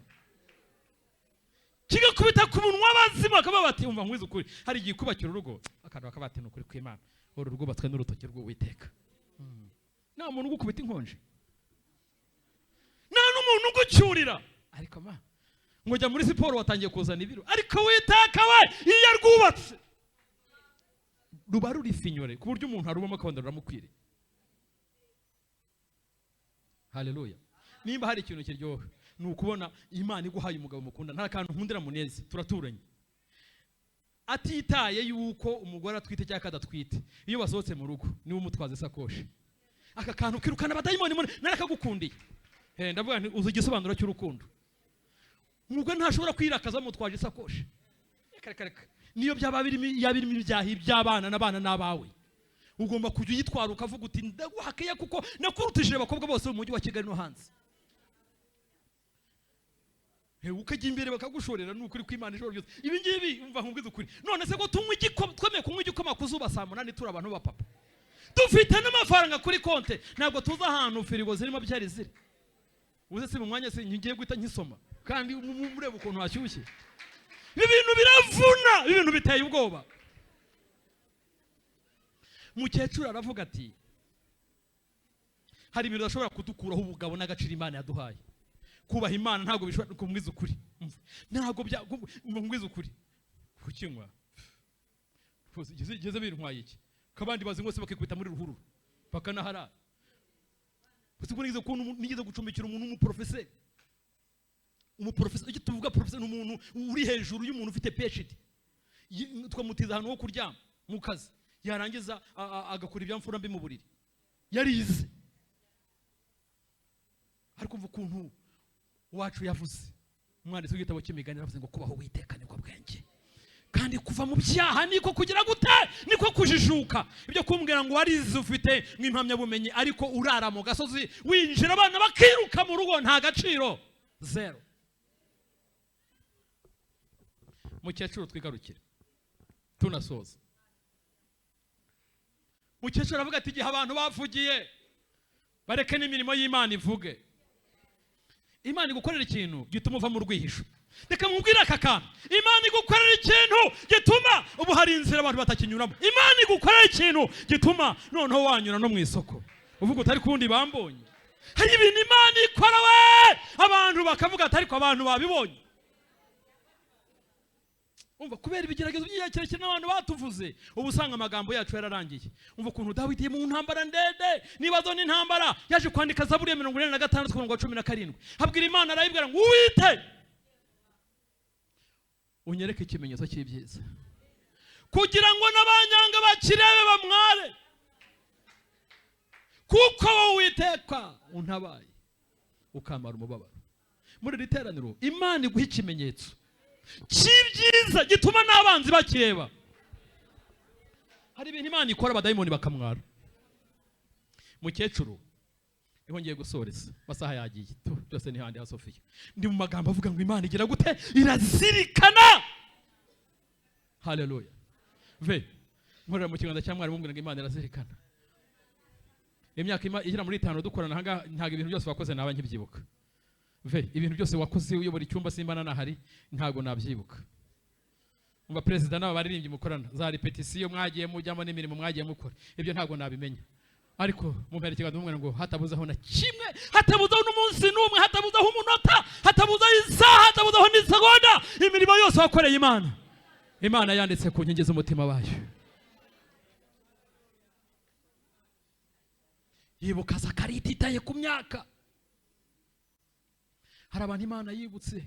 Kigakubita ku munwa bazima akaba bati umva nkwiza ukuri. Hari igikubakira urugo akantu bakabati n'ukuri kw'Imana. Uru rugo batswe n'urutoki rwo Uwiteka. nta muntu ugukubita inkonje, nta n'umuntu ugucyurira. Ariko ma ngo jya muri siporo watangiye kuzana ibiro, ariko witeka we iyo rwubatse ruba ruri finyore ku buryo umuntu arubamo akabona ruramukwiriye. Haleluya. Nimba hari ikintu kiryoha ni ukubona Imana iguhaye umugabo mukunda, nta kantu nkundira muneze, turaturanye, atitaye yuko umugore atwite cyangwa kadatwite. Iyo basohotse mu rugo niwe umutwaza isakoshi, aka kantu kirukana abadayimoni narakagukundiye. Ndavuga nti uzi igisobanuro cy'urukundo. Umugore ntashobora kwirakaza mutwaje isakoshi, reka niyo byaba birimo ibyahi by'abana n'abawe, ugomba kujya uyitwara ukavuga uti ndaguhakeye kuko nakurutishije abakobwa bose mu mujyi wa Kigali no hanze. Ukajya imbere bakagushorera n'ukuri kw'Imana ijoro ryose. Ibi ngibi umva nkubwiza ukuri. None se ko twemeye kunywa igikoma kuzuba saa 8 turi abantu ba papa, dufite n'amafaranga kuri konte, ntabwo tuza ahantu firigo zirimo byari ziri. Uze se mu mwanya se ngiye guhita nkisoma kandi mureba ukuntu hashyushye. Ibintu biravuna, ibintu biteye ubwoba. Mukecuru aravuga ati hari ibintu udashobora kudukuraho ubugabo n'agaciro Imana yaduhaye. Kubaha Imana ntabwo bishobora kumwiza ukuri, ntabwo kumwiza ukuri kukinywa geze bintwaye iki, kabandi bazi ngo se bakikwita muri ruhururu bakanahara. Nigeze gucumbikira umuntu w'umuprofeseri. Umuprofeseri, icyo tuvuga profeseri ni umuntu uri hejuru y'umuntu ufite PhD. Twamutiza ahantu ho kuryama mu kazi, yarangiza agakora ibyamfura mbi mu buriri, yarize. Ariko umva ukuntu wacu yavuze, umwanditsi w'igitabo cy'imigani yavuze ngo kubaho witeka niko bwenge, kandi kuva mu byaha niko kugira gute, niko kujijuka. Ibyo kumbwira ngo warize ufite nk'impamya bumenyi ariko urara mu gasozi winjira abana bakiruka mu rugo, nta gaciro, zero. Mukecuru twigarukire tunasoza. Mukecuru avuga ati igihe abantu bavugiye bareke n'imirimo y'Imana ivuge. Imana igukorera ikintu gituma uva mu rwihisho. Reka mubwire aka kantu, Imana igukorera ikintu gituma ubu hari inzira abantu batakinyuramo. Imana igukorera ikintu gituma noneho wanyura no mu isoko uvuga utari kundi bambonye. Hari ibintu Imana ikora we abantu bakavuga ati ariko abantu babibonye. Umva kubera ibigeragezo by'icyerekezo n'abantu batuvuze, ubu usanga amagambo yacu yararangiye. Umva ukuntu Dawidi mu ntambara ndende nibazo n'intambara yaje kwandika Zaburi ya 46 ku 17. Habwira Imana arayibwira ngo uwite unyereke ikimenyetso cy'ibyiza kugira ngo n'abanyanga bakirebe bamware, kuko wowe Uwiteka untabaye ukamara umubabaro. Muri riteraniro Imana iguha ikimenyetso cy'ibyiza gituma n'abanzi bakireba. Hari ibintu Imana ikora abadayimoni bakamwara. Mukecuru ihongeye gusoreza, masaha yagiye, byose ni handi ha Sofiya. Ndi mu magambo avuga ngo Imana igira gute, irazirikana. Haleluya. Nkorera mu kiganza cya mwarimu ngo Imana irazirikana. Imyaka igira muri 5 dukorana hanga, ntago ibintu byose wakoze naba nkibyibuka. Ibintu byose wakoze uyobora icyumba Simbana nahari ntago nabyibuka. Umva president naba baririmbye mukorana za repetition mwagiye mujyamo n'imirimo mwagiye mukora, ibyo ntago nabimenya. Ariko mumpera ikiganza mumwe ngo hatabuzaho na kimwe, hatabuzaho n'umunsi n'umwe, hatabuzaho umunota, hatabuzaho isaha, hatabuzaho n'isegonda, imirimo yose wakoreye Imana, Imana yanditse ku nkingi z'umutima wayo. Yibuka Zakariya ititaye ku myaka. Hari abantu Imana yibutse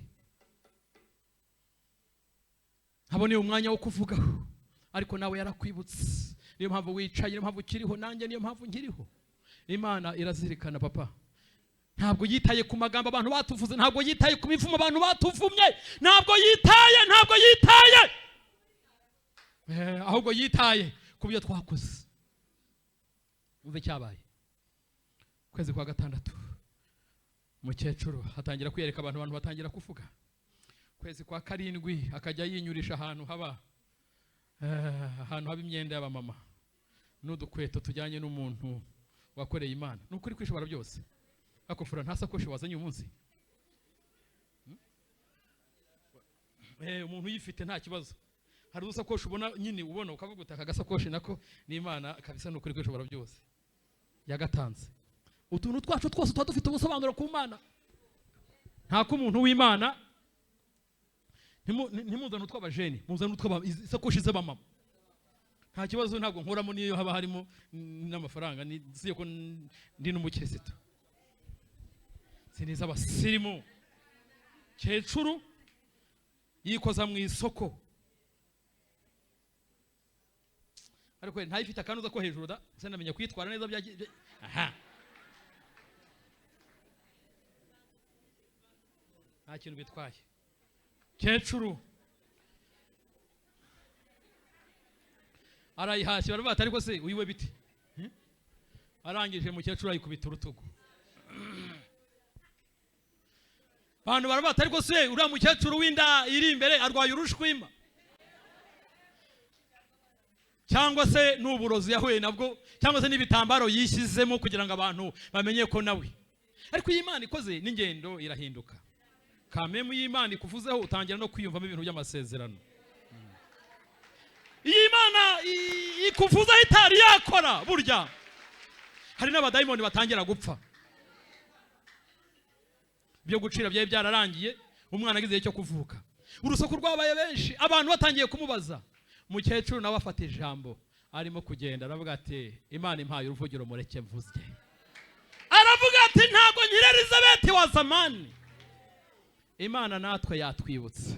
haboneye umwanya wo kuvugaho, ariko nawe yarakwibutse. Niyo mpamvu wicaye, niyo mpamvu ukiriho, nanjye niyo mpamvu nkiriho. Imana irazirikana papa. Ntabwo yitaye ku magambo abantu batuvuze, ntabwo yitaye ku mivumo abantu batuvumye, ntabwo yitaye ahubwo yitaye ku byo twakoze. Umve cyabaye kwezi kwa 6 mukecuru hatangira kwiyereka abantu batangira kuvuga. Kwezi kwa 7 akajya yinyurisha ahantu haba imyenda y'abamama n'udukweto tujyanye n'umuntu wakoreye Imana. Nukuri kwishobora byose. Akofura nta sakoshi wazanye umunsi. Umuntu yifite nta kibazo. Hari usakoshi ubona nyine ubona ukavuga utaka gasakoshi nako ni Imana kabisa, nukuri kwishobora byose yagatanze. utuntu twacu twose tuba dufite ubusobanuro ku Mana. Nta ko umuntu w'Imana ntimuzane utw'abajeni, muzane utw'abasakoshi z'abamama. Nta kibazo, ntabwo nkoramo niyo haba harimo n'amafaranga, nziye ko ndi n'umukirisitu. Siniza abasirimu. Kecuru yikoza mu isoko, ariko ntayifite akanuza ko hejuru da, se namenya kwitwara neza byagiye. Aha, nta kintu bitwaye. Kecuru arayihashye, barabata ariko se uyiwe biti. Arangije mukecuru ayikubita urutugu. Bantu barabata ariko se uriya mukecuru w'inda iri imbere arwaye urushwima, cyangwa se n'uburozi yahuye nabwo, cyangwa se n'ibitambaro yishyizemo kugira ngo abantu bamenye ko nawe. Ariko iyi Imana ikoze n'ingendo irahinduka. Kamemu y'Imana ikuvuzeho utangira no kwiyumvamo ibintu by'amasezerano. Iyi Imana ikuvuzeho itari yakora, burya hari n'abadayimoni batangira gupfa. Byo gucira byaye byararangiye, umwana agize cyo kuvuka, urusaku rwabaye benshi, abantu batangiye kumubaza. Mukecuru nawe afata ijambo, arimo kugenda aravuga ati Imana impaye uruvugiro mureke mvuze. Aravuga ati ntago nkira Elizabeth wa zamani. Imana natwe yatwibutse,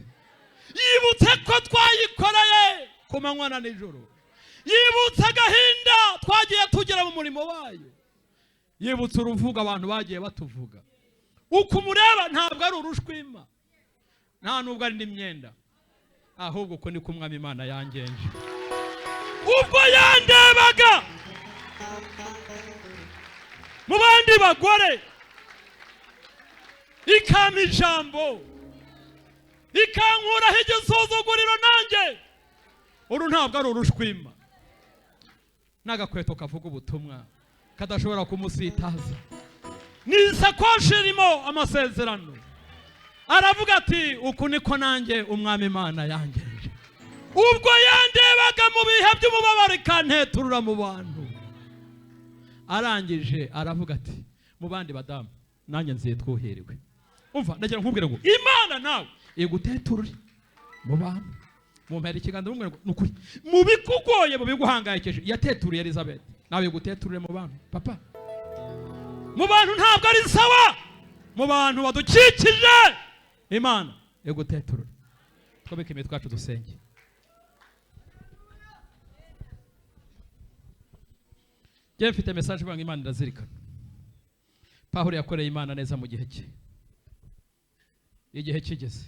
yibutse ko twayikoreye ku manywa na nijoro, yibutse agahinda twagiye tugera mu murimo wayo, yibutse uruvuga abantu bagiye batuvuga. Uko umureba ntabwo ari urushwima, nta nubwo ari n'imyenda, ahubwo uko ni kumwami Imana yangenje. Ubwo yandebaga mu bandi bagore, ikama ijambo, ikankuraho igisuzuguriro nanjye. Uru ntabwo ari urushwima, n'agakweto kavuga ubutumwa kadashobora kumusitaza. N'isakoshi irimo amasezerano. Aravuga ati uku niko nanjye umwami Imana yangenje. Ubwo yandebaga mu bihe by'umubabaro ikanteturura mu bantu, arangije aravuga ati mu bandi badamu nanjye nzitwuhiriwe. Umva, ndagira nkubwire ngo Imana nawe iguteturure mu bantu. Mumpera ikiganza mumwe n'ukuri, mu bikugoye mu biguhangayikeje yateturiye Elizabeth, nawe iguteturure mu bantu. Papa, mu bantu ntabwo ari sawa, mu bantu badukikije Imana iguteturure. Twabike imitwe yacu dusenge. Njye mfite message banga Imana irazirikana. Pawulo yakoreye Imana neza mu gihe cye, igihe kigeze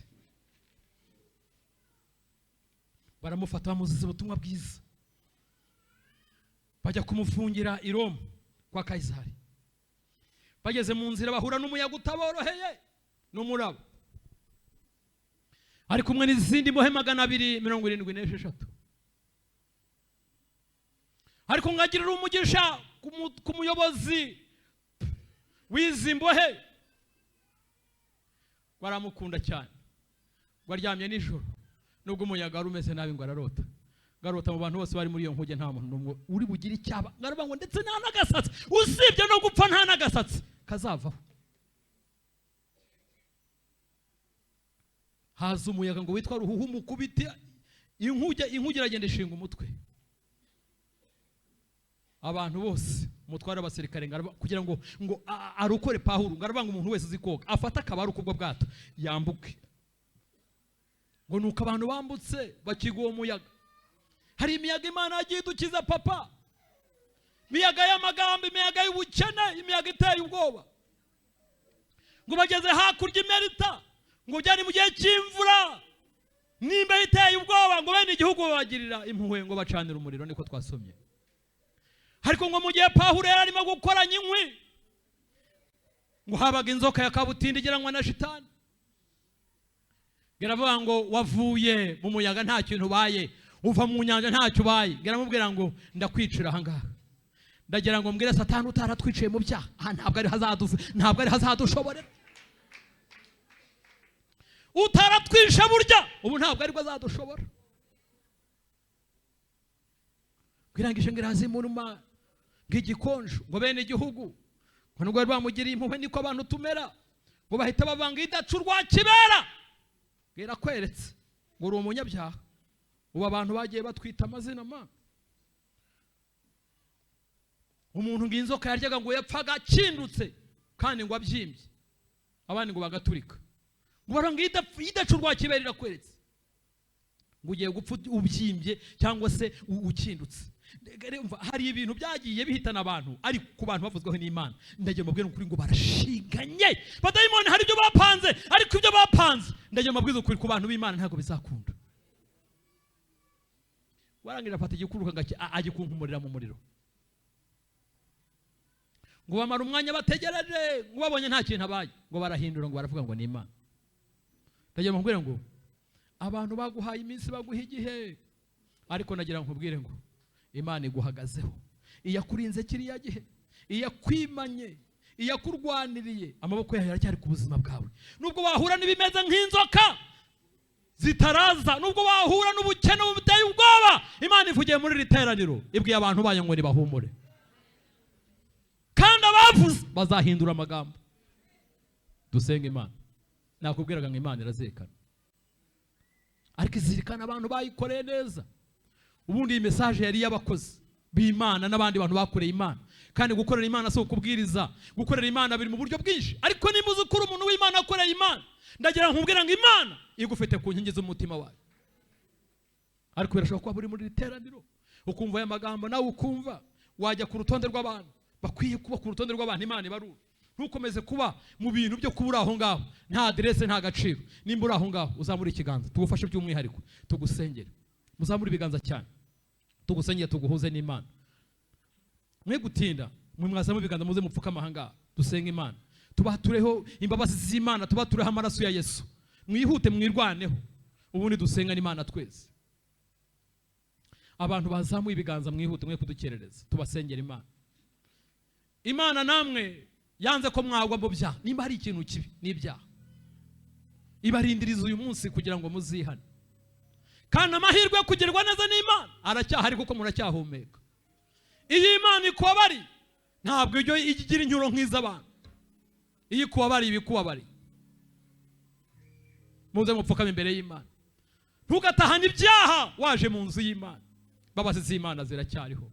baramufata bamuziza ubutumwa bwiza, bajya kumufungira i Roma kwa Kaisari. Bageze mu nzira bahura n'umuyaga utaboroheye n'umuraba, ari kumwe n'izindi mbohe 276. Ariko ngagirira umugisha ku muyobozi w'izi mbohe, baramukunda cyane. Waryamye nijoro nubwo umuyaga wari umeze nabi ngo ararota. Garota mu bantu bose bari muri iyo nkuge nta muntu numwe uri bugira icyaba. Ngaravuga ngo ndetse nta nagasatsi, usibye no gupfa nta nagasatsi kazavaho. Haza umuyaga ngo witwa ruhuhu mukubiti, inkuge iragenda ishinga umutwe. Abantu bose mutwara abasirikare kugira ngo arukore Pawulo, ngaravuga ngo umuntu wese uzikoga afata akabaru kubwo bwato yambuke. Ngo nuko abantu bambutse bakigwa umuyaga. Hari imiyaga Imana yagiye dukiza papa, imiyaga y'amagambo, imiyaga y'ubukene, imiyaga iteye ubwoba. Ngo bageze hakurya Imerita, ngo byari mu gihe cy'imvura, nimba iteye ubwoba, ngo bene igihugu babagirira impuhwe ngo bacanira umuriro, niko twasomye. Ariko ngo mu gihe Pawulo yari arimo gukoranya inkwi, ngo habaga inzoka ya kabutindi igiranwa na shitani. Garavuga ngo wavuye mu muyaga nta kintu ubaye, uva mu nyanja ntacyo ubaye. Garamubwira ngo ndakwicira aha ngaha. Ndagira ngo mbwire Satani utaratwiciye mu byaha, ntabwo ari hazadushoborera. Utaratwisha burya ubu ntabwo ari azadushobora. Kwirangije ngiraze mu numa ng'igikonjo, ngo bene igihugu nubwo bari bamugiriye impuhwe niko abantu tumera, ngo bahita bavanga idacu rwa kibera, bwirakweretse ngo uri umunyabyaha. ubu abantu bagiye batwita amazina ma, umuntu ngo inzoka yaryaga ngo yapfaga akindutse kandi ngo abyimbye, abandi ngo bagaturika, ngo baranga idacu rwa kibera irakweretse ngo ugiye gupfa ubyimbye cyangwa se ukindutse. Hari ibintu byagiye bihitana abantu, ariko ku bantu bavuzweho n'Imana ndagiye mubwira ukuri ngo barashinganye. Badayimoni hari ibyo bapanze, ariko ibyo bapanze ndagiye mubwira ukuri ku bantu b'Imana ntabwo bizakunda. Warangira afata igikuruka ngaki agikunkumurira mu muriro, ngo bamara umwanya bategereje, ngo babonye nta kintu abaye, ngo barahindura, ngo baravuga ngo ni Imana. Ndagiye mubwira ngo abantu baguhaye iminsi, baguha igihe, ariko nagira nkubwire ngo Imana iguhagazeho. Iyakurinze kiriya gihe, iyakwimanye, iyakurwaniriye, amaboko yayo aracyari ku buzima bwawe. Nubwo wahura n'ibimeze nk'inzoka zitaraza, nubwo wahura n'ubukene buteye ubwoba, Imana ivugiye muri iri teraniro ibwiye abantu bayo ngo nibahumure, kandi abavuze bazahindura amagambo. Dusenga Imana. Nakubwiraga ngo Imana irazirikana, ariko izirikana abantu bayikoreye neza. Ubundi iyi message yari y'abakozi b'Imana n'abandi bantu bakoreye Imana, kandi gukorera Imana si ukubwiriza. Gukorera Imana biri mu buryo bwinshi, ariko niba uzi ko uri umuntu w'Imana akoreye Imana, ndagira nkubwira ngo Imana igufite ku nkingi z'umutima wawe. Ariko birashobora kuba buri muri iteraniro ukumva aya magambo, nawe ukumva wajya ku rutonde rw'abantu bakwiye kuba ku rutonde rw'abantu Imana ibarura. Ntukomeze kuba mu bintu byo kubura aho ngaho, nta adresse nta gaciro. Nimba uri aho ngaho uzamura ikiganza tugufashe by'umwihariko, tugusengere. Muzamura ibiganza cyane tugusengere, tuguhuze n'Imana. Mwe gutinda, mwe mwazamura ibiganza muze mupfukama aha ngaha dusenga Imana, tubatureho imbabazi z'Imana, tubatureho amaraso ya Yesu. Mwihute mwirwaneho, ubundi dusenga n'Imana twese. Abantu bazamuye ibiganza mwihute, mwe kudukerereza, tubasengera Imana. Imana namwe yanze ko mwagwa mu byaha. Nimba hari ikintu kibi n'ibyaha, ibarindiriza uyu munsi kugira ngo muzihane, kandi amahirwe yo kugerwa neza n'Imana aracyahari kuko muracyahumeka. Iyi Imana ikubabari ntabwo ibyo igira inyuro nk'iz'abantu, iyi ikubabari ibikubabari. Muze mupfukame imbere y'Imana, ntugatahane ibyaha waje mu nzu y'Imana. Babazi z'Imana ziracyariho,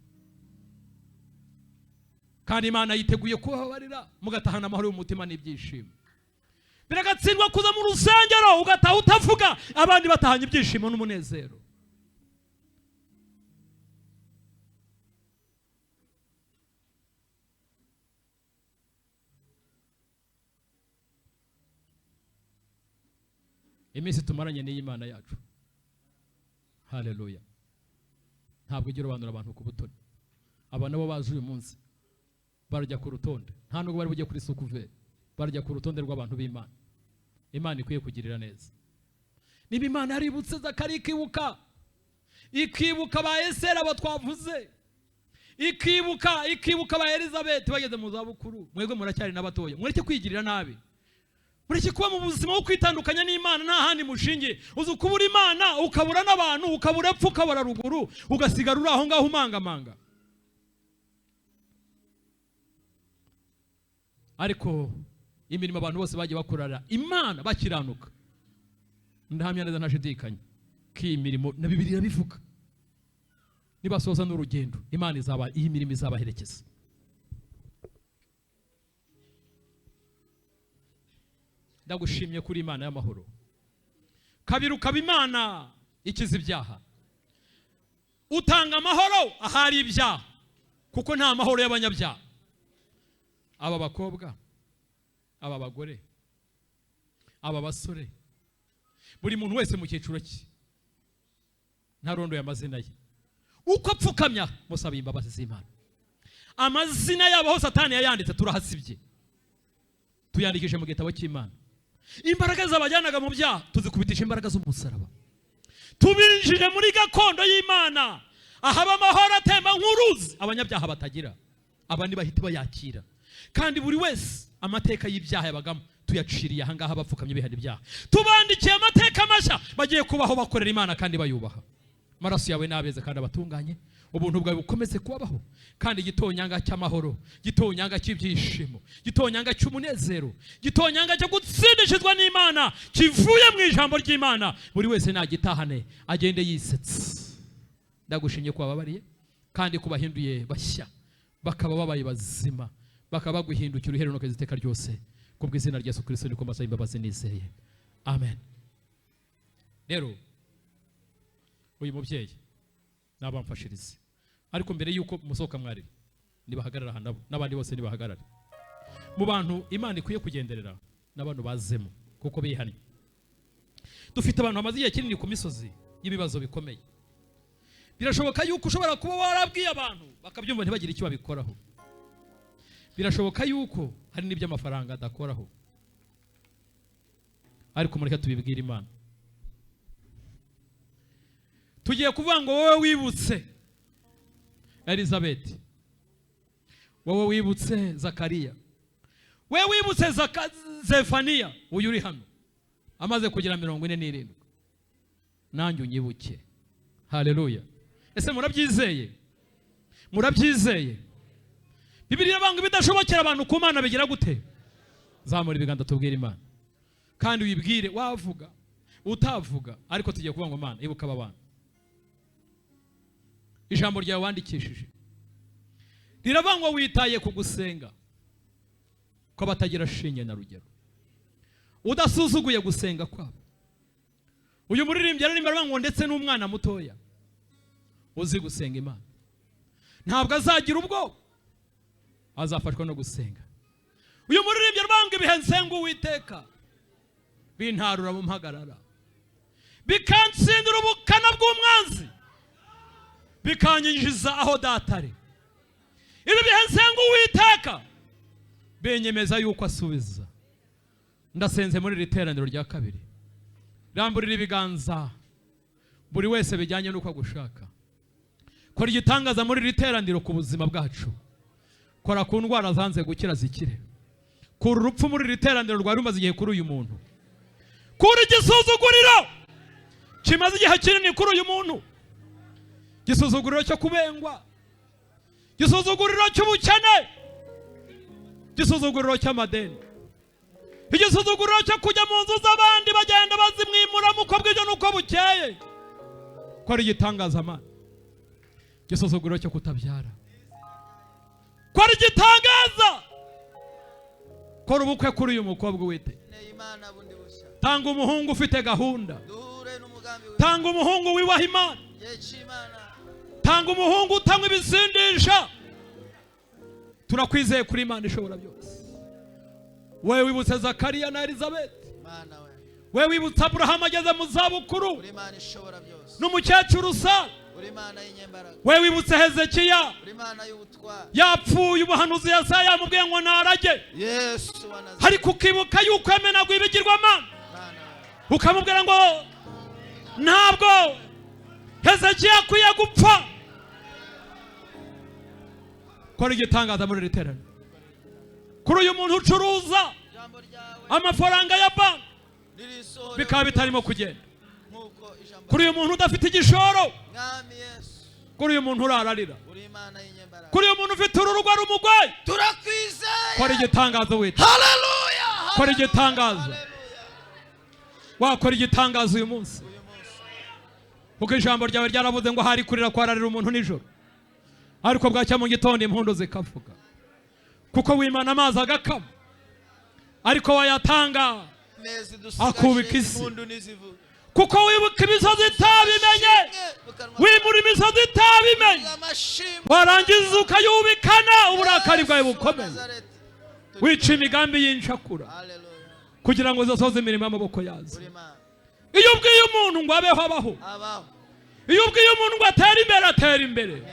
kandi Imana yiteguye kubabarira, mugatahana amahoro y'umutima n'ibyishimo. Biragatsindwa kuza mu rusengero ugataha utavuga, abandi batahanye ibyishimo n'umunezero. Iminsi tumaranye n'Imana yacu, haleluya, ntabwo igira ubanura abantu ku butoni. Aba nabo baje uyu munsi barajya ku rutonde, nta nubwo bari bujye kuri Sukuveri, barajya ku rutonde rw'abantu b'Imana. Imana ikwiye kugirira neza. Niba Imana yaributse Zakariya ikibuka ba Esera abo twavuze, ikibuka ba Elizabeth bageze mu zabukuru, mwebwe muracyari n'abatoya, mureke kwigirira nabi, mureke kuba mu buzima bwo kwitandukanya n'Imana nta handi mushingiye. Uzi kubura Imana ukabura n'abantu, ukabura epfo ukabura ruguru, ugasigara uri aho ngaho umangamanga. Ariko imirimo abantu bose bagiye bakorera Imana bakiranuka, ndahamya neza ntashidikanya ko iyi mirimo na Bibiliya bivuga nibasoza n'urugendo Imana iyi mirimo izabaherekeza. Ndagushimye kuri Imana y'amahoro. Kabiri, ukaba Imana ikiza ibyaha, utanga amahoro ahari ibyaha, kuko nta mahoro y'abanyabyaha. Aba bakobwa, aba bagore, aba basore, buri muntu wese mu cyiciro cye, ntarondoye amazina ye, uko apfukamya musabe imbabazi z'Imana. Amazina yabo hose Satani yayanditse turahasibye, tuyandikije mu gitabo cy'Imana. Imbaraga zabajyanaga mu byaha tuzikubitisha imbaraga z'umusaraba, tubinjije muri gakondo y'Imana, ahaba amahoro atemba nk'uruzi abanyabyaha batagira. Abandi bahita bayakira, kandi buri wese amateka y'ibyaha yabagamo tuyaciriye aha ngaha bapfukamye bihana ibyaha. Tubandikiye amateka mashya bagiye kubaho bakorera Imana kandi bayubaha. Maraso yawe nabeze kandi abatunganye, ubuntu bwawe bukomeze kubaho, kandi igitonyanga cy'amahoro, igitonyanga cy'ibyishimo, igitonyanga cy'umunezero, igitonyanga cyo gutsindishizwa n'Imana kivuye mu ijambo ry'Imana, buri wese nagitahane agende yisetse. Ndagushimye ko wababariye kandi kubahinduye bashya, bakaba babaye bazima, bakaba baguhindukira uruhereruka iziteka ryose, kubw'izina rya Yesu Kristo niko mbasaba imbabazi nizeye, amen. Rero uyu mubyeyi nabamfashirize, ariko mbere yuko musohoka mwari nibahagarara aha nabo n'abandi bose nibahagarare. Mu bantu Imana ikwiye kugenderera n'abantu bazemo kuko bihannye. Dufite abantu bamaze igihe kinini ku misozi y'ibibazo bikomeye. Birashoboka yuko ushobora kuba warabwiye abantu bakabyumva ntibagire icyo babikoraho. Birashoboka yuko hari n'iby'amafaranga adakoraho, ariko mureke tubibwira Imana. Tugiye kuvuga ngo wowe wibutse Elizabeth, wowe wibutse Zakariya, wowe wibutse Zefaniya, uyu uri hano amaze kugira 47, nanjye unyibuke. Haleluya. Ese murabyizeye? Murabyizeye? Bibiliya banga bidashobokera abantu ku Mana bigira gute? Zamura ibiganza tubwire Imana, kandi wibwire, wavuga utavuga, ariko tugiye kuvuga ngo Mana ibuka aba bana. Ijambo ryawe wandikishije riravangwa witaye ku gusenga ko batagira shinge na rugero, udasuzuguye gusenga kwabo. Uyu muririmbyi aririmba ngo ndetse n'umwana mutoya uzi gusenga Imana ntabwo azagira ubwo, azafashwa no gusenga. Uyu muririmbyi aribanga ibihe nsenga Uwiteka bintarura mu mpagarara, bikansindira ubukana bw'umwanzi, bikanyinjiza aho datari. Ibi bihe nsenga Uwiteka benyemeza yuko asubiza. Ndasenze muri iri teraniro rya kabiri, ramburira ibiganza buri wese bijyanye n'uko agushaka. Kora igitangaza muri iri teraniro ku buzima bwacu. Kora ku ndwara zanze gukira zikire. Kura urupfu muri iri teraniro rwari rumaze igihe kuri uyu muntu. Kura igisuzuguriro kimaze igihe kinini kuri uyu muntu. Gisuzuguriro cyo kubengwa, gisuzuguriro cy'ubukene, gisuzuguriro cy'amadeni, igisuzuguriro cyo kujya mu nzu z'abandi bagenda bazimwimura muko bw'ibyo nuko bukeye. Kora igitangaza Mana. Gisuzuguriro cyo kutabyara, kora igitangaza. Kora ubukwe kuri uyu mukobwa Uwiteka. Tanga umuhungu ufite gahunda, tanga umuhungu wibaha Imana, tanga umuhungu utanywa ibisindisha. Turakwizeye kuri Imana ishobora byose. Wewe wibutse Zakariya na Elizabeth, wewe wibutse Abrahamu ageze mu zabukuru n'umukecuru Sara, wewe wibutse Hezekiya yapfuye ubuhanuzi Yesaya yamubwiye ngo narage, ariko ukibuka yuko yamenaguye ibigirwamana, ukamubwira ngo ntabwo Hezekiya akwiye gupfa. Kora igitangaza muri iri teraniro kuri uyu muntu ucuruza amafaranga ya banki bikaba bitarimo kugenda, kuri uyu muntu udafite igishoro, kuri uyu muntu urararira, kuri uyu muntu ufite urugo rumugwaye. Turakwizeye. Kora igitangaza Uwiteka. Haleluya. Kora igitangaza. Wakora igitangaza uyu munsi, kuko ijambo ryawe ryaravuze ngo hari kurira kwararira umuntu nijoro, ariko bwacya mu gitondo impundu zikavuga. Kuko wimana amazi agakama, ariko wayatanga akubika isi. Kuko wibuka imisozi itabimenye, wimura imisozi itabimenye, warangiza ukayubikana uburakari bwawe bukomeye, wica imigambi y'inshakura kugira ngo zisoze imirimo y'amaboko yazo. Iyo ubwiye umuntu ngo abeho abaho, iyo ubwiye umuntu ngo atere imbere atera imbere,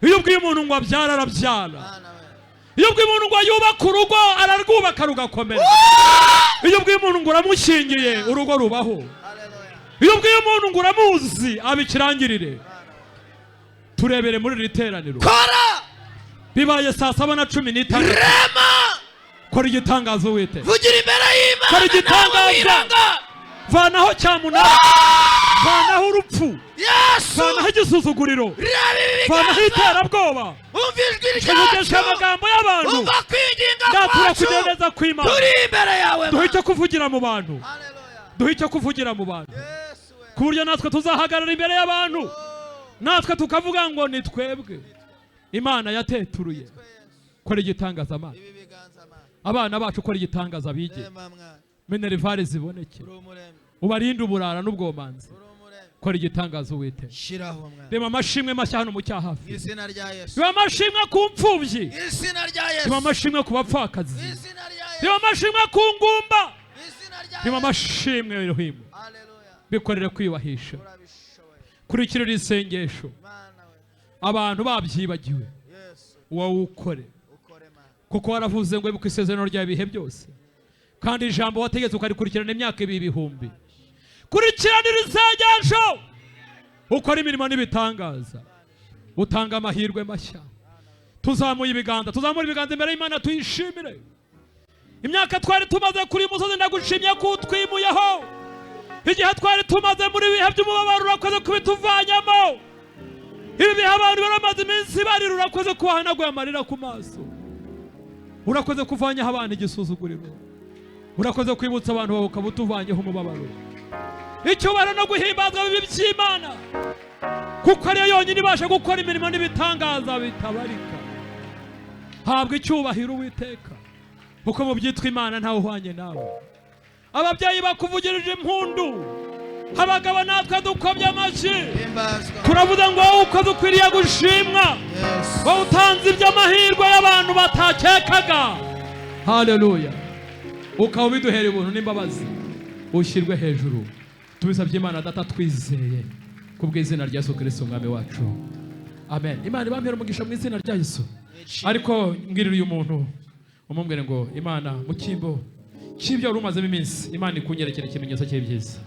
iyo ubwiye umuntu ngo abyara arabyara, iyo ubwiye umuntu ngo yubaka urugo ararwubaka rugakomera, iyo ubwiye umuntu ngo uramushyingiye urugo rubaho, iyo ubwiye umuntu ngo uramuzi abikirangirire. Turebere muri iri teraniro. Kora bibaye saa 7:15. Rema. Kora igitangazo Uwiteka. Vugira imbere y'Imana. Kora igitangazo. Vanaho cyamunara. vanaho urupfu, vanaho igisuzuguriro, vanaho iterabwoba, shegesha amagambo y'abantu, ndatura kugendeza kw'Imana, duhe icyo kuvugira mu bantu, duhe icyo kuvugira mu bantu, ku buryo natwe tuzahagarara imbere y'abantu, natwe tukavuga ngo ni twebwe Imana yateturuye. Kora igitangaza Mana, abana bacu kora igitangaza bige, minerivare ziboneke, ubarinde uburara n'ubwomanzi, kora igitangaza Uwiteka. Reba amashimwe mashya hano mu cyahafi, reba amashimwe ku mfubyi, reba amashimwe ku bapfakazi, reba amashimwe ku ngumba, reba amashimwe Elohimu, bikorere kwiyubahisha. Kurikirira isengesho, abantu babyibagiwe, wowe ukore, kuko waravuze ngo ibuka isezerano rya ibihe byose, kandi ijambo wategetse ukarikurikirana imyaka ibihumbi. Kurikiranira isengesho, ukora imirimo n'ibitangaza, utanga amahirwe mashya. Tuzamuye ibiganza, tuzamura ibiganza imbere y'Imana tuyishimire. Imyaka twari tumaze kuri uyu musozi ndagushimye ko utwimuyeho. Igihe twari tumaze muri ibihe by'umubabaro urakoze kubituvanyamo. Ibi bihe abantu baramaze iminsi barira, urakoze kubahanaguye amarira ku maso, urakoze kuvanyaho abantu igisuzuguriro, urakoze kwibutsa abantu bawe ukabutuvanyeho umubabaro. Icyubahiro no guhimbazwa bibi by'Imana, kuko ariyo yonyine ibasha gukora imirimo n'ibitangaza bitabarika. Habwa icyubahiro Uwiteka, kuko mu byitwa Imana ntawe uhwanye nawe. Ababyeyi bakuvugirije impundu, abagabo natwe dukomye amashyi, turavuga ngo wowe ukoze ukwiriye gushimwa, wowe utanze iby'amahirwe y'abantu batakekaga. Haleluya, ukaba ubiduhereye ubuntu n'imbabazi, ushyirwe hejuru. Tubisabye Imana Data twizeye, kubw'izina rya Yesu Kristo umwami wacu, amen. Imana ibambere umugisha mu izina rya Yesu. Ariko mbwirira uyu muntu, umubwire ngo Imana mu cyimbo cy'ibyo wari umazemo iminsi, Imana ikunyerekera ikimenyetso cy'ibyiza.